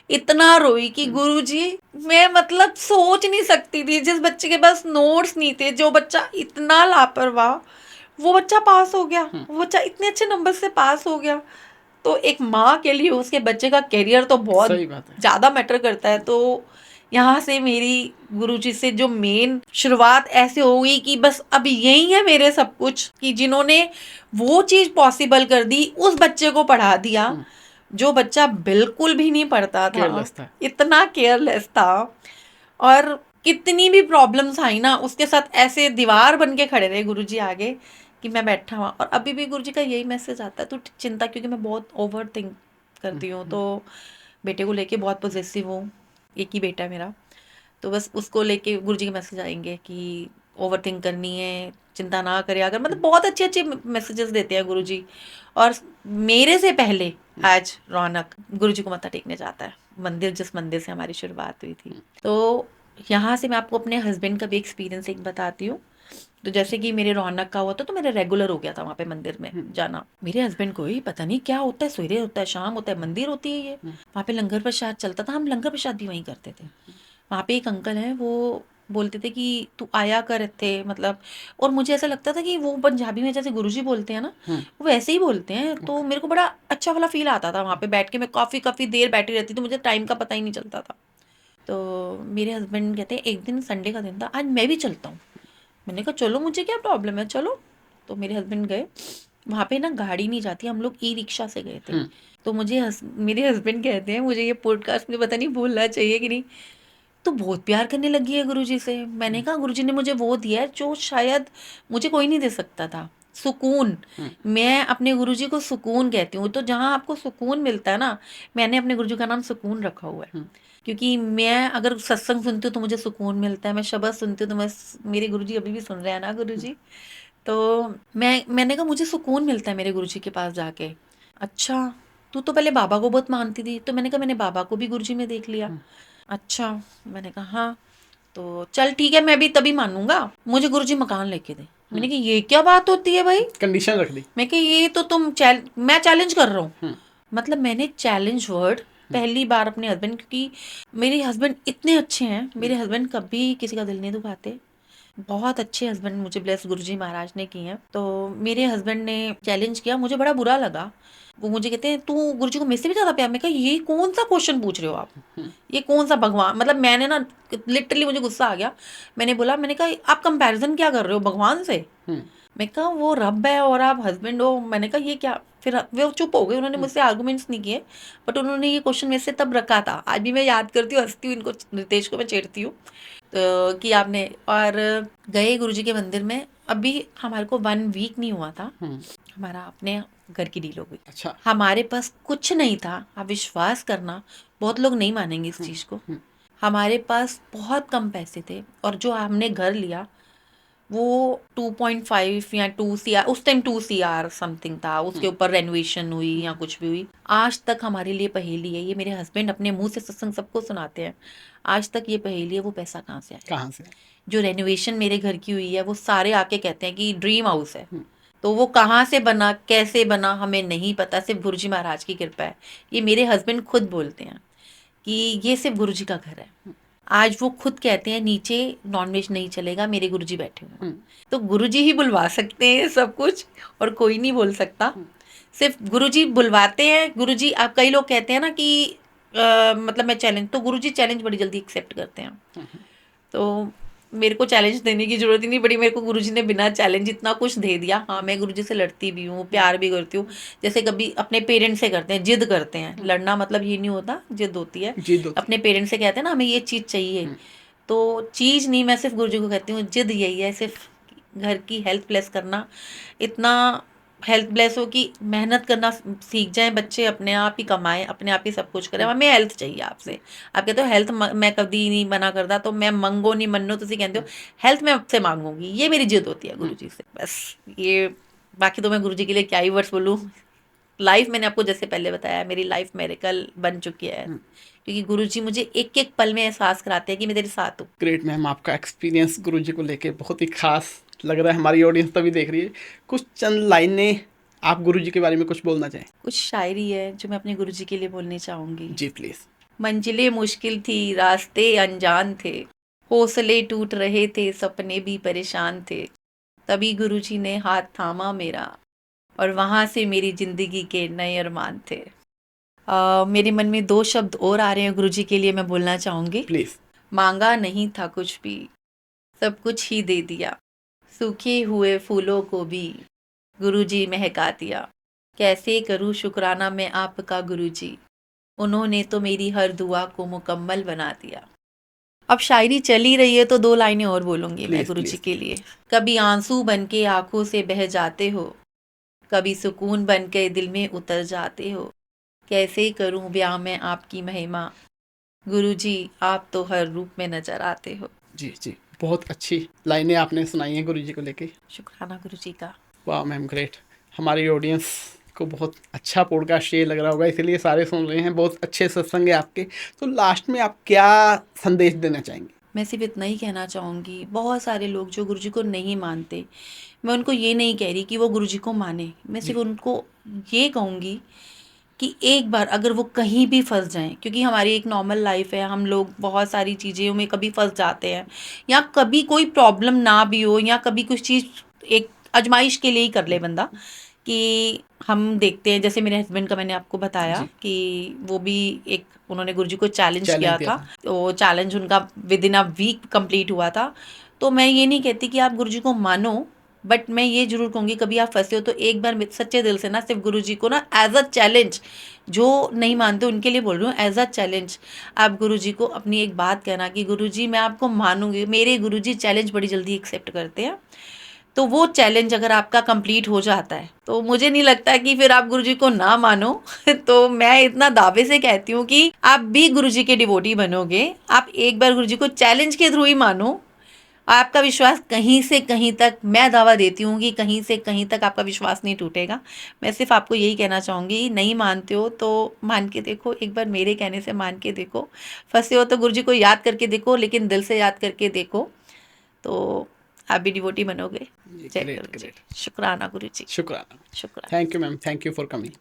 इतना रोई कि गुरुजी मैं मतलब सोच नहीं सकती थी। जिस बच्चे के पास नोट्स नहीं थे, जो बच्चा इतना लापरवाह, वो बच्चा पास हो गया, वो बच्चा इतने अच्छे नंबर से पास हो गया। तो एक माँ के लिए उसके बच्चे का करियर तो बहुत सही बात है। ज़्यादा मैटर करता है। तो यहाँ से मेरी गुरुजी से जो मेन शुरुआत ऐसे हो गई कि बस अब यही है मेरे सब कुछ, कि जिन्होंने वो चीज़ पॉसिबल कर दी, उस बच्चे को पढ़ा दिया जो बच्चा बिल्कुल भी नहीं पढ़ता था, केयरलेस था। इतना केयरलेस था। और कितनी भी प्रॉब्लम्स आई ना, उसके साथ ऐसे दीवार बन के खड़े रहे गुरुजी आगे कि मैं बैठा हुआ। और अभी भी गुरुजी का यही मैसेज आता है, तू चिंता, क्योंकि मैं बहुत ओवर थिंक करती हूँ, तो बेटे को लेके बहुत पॉजेसिव हूँ। एक ही बेटा है मेरा, तो बस उसको लेके गुरुजी के मैसेज आएंगे कि ओवर थिंक करनी है, चिंता ना करे अगर, मतलब बहुत अच्छे अच्छे मैसेजेस देते हैं गुरुजी। और मेरे से पहले आज रौनक गुरुजी को मत्था टेकने जाता है मंदिर, जिस मंदिर से हमारी शुरुआत हुई थी। तो यहाँ से मैं आपको अपने हस्बैंड का भी एक्सपीरियंस एक बताती हूँ। तो जैसे कि मेरे रौनक का हुआ था, तो मेरा रेगुलर हो गया था वहाँ पे मंदिर में जाना। मेरे हस्बैंड को ही पता नहीं क्या होता है, सवेरे होता है, शाम होता है, मंदिर होती है ये। वहाँ पे लंगर प्रसाद चलता था, हम लंगर प्रसाद भी वहीं करते थे। वहाँ पे एक अंकल हैं, वो बोलते थे कि तू आया कर थे, मतलब। और मुझे ऐसा लगता था कि वो पंजाबी में जैसे गुरुजी बोलते हैं ना, वो वैसे ही बोलते हैं। तो मेरे को बड़ा अच्छा वाला फील आता था वहाँ पे बैठ के। मैं काफ़ी काफ़ी देर बैठी रहती थी, मुझे टाइम का पता ही नहीं चलता था। तो मेरे हस्बैंड कहते हैं एक दिन संडे का दिन था, आज मैं भी चलता हूँ। मैंने कहा चलो, मुझे क्या प्रॉब्लम है, चलो। तो मेरे हस्बैंड गए। वहाँ पे ना गाड़ी नहीं जाती, हम लोग ई रिक्शा से गए थे। तो मेरे हस्बैंड कहते हैं, मुझे ये पॉडकास्ट में पता नहीं बोलना चाहिए कि नहीं, तो बहुत प्यार करने लगी है गुरुजी से। मैंने कहा गुरुजी ने मुझे वो दिया है जो शायद मुझे कोई नहीं दे सकता था, सुकून। मैं अपने गुरुजी को सुकून कहती हूँ। तो जहाँ आपको सुकून मिलता है ना, मैंने अपने गुरुजी का नाम सुकून रखा हुआ है। क्योंकि मैं अगर सत्संग सुनती हूँ तो मुझे सुकून मिलता है, मैं शब्द सुनती हूँ तो मेरे गुरुजी अभी भी सुन रहे हैं ना गुरुजी। तो मैंने कहा मुझे सुकून मिलता है मेरे गुरुजी के पास जाके। अच्छा, तू तो पहले बाबा को बहुत मानती थी। तो मैंने कहा मैंने बाबा को भी गुरुजी में देख लिया। अच्छा, मैंने कहा हाँ, तो चल ठीक है, मैं भी तभी मानूंगा, मुझे गुरुजी मकान लेके दे। मैंने कहा ये क्या बात होती है भाई, कंडीशन रख दी। मैं कहा ये तो मैं चैलेंज कर रहा हूँ। मतलब मैंने चैलेंज वर्ड पहली बार अपने हस्बैंड, क्योंकि मेरे हस्बैंड इतने अच्छे हैं, मेरे हस्बैंड कभी किसी का दिल नहीं दुखाते। बहुत अच्छे हस्बैंड मुझे ब्लेस गुरुजी महाराज ने किए हैं। तो मेरे हस्बैंड ने चैलेंज किया, मुझे बड़ा बुरा लगा। वो मुझे कहते हैं तू गुरुजी को मेरे से भी ज़्यादा प्यार। मैं कहा ये कौन सा क्वेश्चन पूछ रहे हो आप, ये कौन सा भगवान, मतलब मैंने ना लिटरली मुझे गुस्सा आ गया। मैंने बोला, मैंने कहा आप कंपैरिजन क्या कर रहे हो भगवान से? मैं कहा वो रब है और आप हस्बैंड हो। मैंने कहा ये क्या? फिर वो चुप हो गए, उन्होंने मुझसे आर्गूमेंट्स नहीं किए। बट उन्होंने ये क्वेश्चन मेरे से तब रखा था, आज भी मैं याद करती हूँ, हंसती हूँ इनको, रितेश को मैं छेड़ती हूँ। तो कि आपने, और गए गुरुजी के मंदिर में। अभी हमारे को 1 वीक नहीं हुआ था, हमारा अपने घर की डील हो गई। अच्छा। हमारे पास कुछ नहीं था, आप विश्वास करना, बहुत लोग नहीं मानेंगे इस चीज़ को। हमारे पास बहुत कम पैसे थे, और जो हमने घर लिया वो 2.5 या 2 CR, उस टाइम 2 CR समथिंग था। उसके ऊपर रेनोवेशन हुई या कुछ भी हुई। आज तक हमारे लिए पहेली है, ये मेरे हस्बैंड अपने मुंह से सत्संग सबको सुनाते हैं। आज तक ये पहेली है, वो पैसा कहाँ से आया? कहाँ से? जो रेनोवेशन मेरे घर की हुई है, वो सारे आके कहते हैं कि ड्रीम हाउस है। तो वो कहाँ से बना, कैसे बना, हमें नहीं पता, सिर्फ गुरुजी महाराज की कृपा है। ये मेरे हस्बैंड खुद बोलते हैं कि ये सिर्फ गुरुजी का घर है। आज वो खुद कहते हैं नीचे नॉनवेज नहीं चलेगा, मेरे गुरुजी बैठे हुए हैं। तो गुरुजी ही बुलवा सकते हैं सब कुछ, और कोई नहीं बोल सकता। सिर्फ गुरुजी बुलवाते हैं। गुरुजी, आप कई लोग कहते हैं ना कि मतलब मैं चैलेंज, तो गुरुजी चैलेंज बड़ी जल्दी एक्सेप्ट करते हैं। तो मेरे को चैलेंज देने की जरूरत ही नहीं पड़ी, मेरे को गुरुजी ने बिना चैलेंज इतना कुछ दे दिया। हाँ, मैं गुरुजी से लड़ती भी हूँ, प्यार भी करती हूँ, जैसे कभी अपने पेरेंट्स से करते हैं, जिद करते हैं। लड़ना मतलब ये नहीं होता, जिद होती है। जी दो। अपने पेरेंट्स से कहते हैं ना हमें ये चीज़ चाहिए, तो चीज़ नहीं, मैं सिर्फ गुरुजी को कहती हूँ, जिद यही है, सिर्फ घर की हेल्थ ब्लेस करना, इतना हेल्थ ब्लेस हो कि मेहनत करना सीख जाएं बच्चे, अपने आप ही कमाएं, अपने आप ही सब कुछ करें। हमें हेल्थ चाहिए आपसे, आप कहते हो हेल्थ मैं कभी नहीं मना करता, तो मैं मंगो नहीं मनो, तुसी कहते हो हेल्थ मैं आपसे मांगूंगी, ये मेरी जिद होती है गुरुजी से, बस ये। बाकी तो मैं गुरुजी के लिए क्या ही वर्ड्स बोलूँ। लाइफ मैंने आपको जैसे पहले बताया, मेरी लाइफ मेरेकल बन चुकी है, क्योंकि गुरुजी मुझे एक एक पल में एहसास कराते हैं कि मैं तेरे साथ हूँ। ग्रेट मैम, आपका एक्सपीरियंस गुरुजी को लेके बहुत ही खास लग रहा है, हमारी ऑडियंस तभी देख रही है। कुछ चंद लाइनें आप गुरुजी के बारे में कुछ बोलना चाहें? कुछ शायरी है जो मैं अपने गुरुजी के लिए बोलनी चाहूँगी। जी प्लीज़। मंजिलें मुश्किल थी, रास्ते अनजान थे, हौसले टूट रहे थे, सपने भी परेशान थे, तभी गुरुजी ने हाथ थामा मेरा, और वहाँ से मेरी ज़िंदगी के नए अरमान थे। मेरे मन में 2 शब्द और आ रहे हैं गुरुजी के लिए, मैं बोलना चाहूँगी। प्लीज़। मांगा नहीं था कुछ भी, सब कुछ ही दे दिया, सूखे हुए फूलों को भी गुरुजी महका दिया, कैसे करूँ शुक्राना मैं आपका गुरुजी, उन्होंने तो मेरी हर दुआ को मुकम्मल बना दिया। अब शायरी चल ही रही है तो 2 लाइनें और बोलूँगी मैं प्लीज़ गुरुजी प्लीज़। के लिए। कभी आंसू बन के आँखों से बह जाते हो, कभी सुकून बन के दिल में उतर जाते हो, कैसे करूँ बयां मैं आपकी महिमा, गुरुजी आप तो हर रूप में नजर आते हो। जी जी, बहुत अच्छी लाइनें आपने सुनाई हैं गुरुजी को लेके। शुक्राना गुरुजी का। वाह मैम, ग्रेट। हमारी ऑडियंस को बहुत अच्छा पॉडकास्ट ये लग रहा होगा, इसीलिए सारे सुन रहे हैं। बहुत अच्छे सत्संग है आपके। तो लास्ट में आप क्या संदेश देना चाहेंगे? मैं सिर्फ इतना ही कहना चाहूँगी, बहुत सारे लोग जो गुरुजी को नहीं मानते, मैं उनको ये नहीं कह रही कि वो गुरुजी को माने, मैं सिर्फ उनको ये कहूँगी कि एक बार अगर वो कहीं भी फंस जाएं, क्योंकि हमारी एक नॉर्मल लाइफ है, हम लोग बहुत सारी चीज़ों में कभी फंस जाते हैं, या कभी कोई प्रॉब्लम ना भी हो, या कभी कुछ चीज़ एक आजमाइश के लिए ही कर ले बंदा, कि हम देखते हैं जैसे मेरे हस्बैंड का मैंने आपको बताया जी। कि वो भी एक उन्होंने गुरुजी को चैलेंज चैलेंज किया दिया था, था। तो चैलेंज उनका within a week complete हुआ था। तो मैं ये नहीं कहती कि आप गुरुजी को मानो, बट मैं ये ज़रूर कहूँगी कभी आप फंसे हो तो एक बार सच्चे दिल से ना, सिर्फ गुरुजी को ना एज अ चैलेंज, जो नहीं मानते उनके लिए बोल रही हूँ, एज अ चैलेंज आप गुरुजी को अपनी एक बात कहना कि गुरुजी मैं आपको मानूंगी। मेरे गुरुजी चैलेंज बड़ी जल्दी एक्सेप्ट करते हैं, तो वो चैलेंज अगर आपका कंप्लीट हो जाता है तो मुझे नहीं लगता कि फिर आप गुरुजी को ना मानो। तो मैं इतना दावे से कहती हूँ कि आप भी गुरुजी के डिवोटी बनोगे, आप एक बार गुरुजी को चैलेंज के थ्रू ही मानो, आपका विश्वास कहीं से कहीं तक, मैं दावा देती हूँ कि कहीं से कहीं तक आपका विश्वास नहीं टूटेगा। मैं सिर्फ आपको यही कहना चाहूँगी, नहीं मानते हो तो मान के देखो, एक बार मेरे कहने से मान के देखो, फंसे हो तो गुरुजी को याद करके देखो, लेकिन दिल से याद करके देखो, तो आप भी डिवोटी बनोगे। जय ग्रेट गुरु जी। ग्रेट। शुक्राना गुरु जी। शुक्राना। शुक्राना। Thank you ma'am, thank you for coming.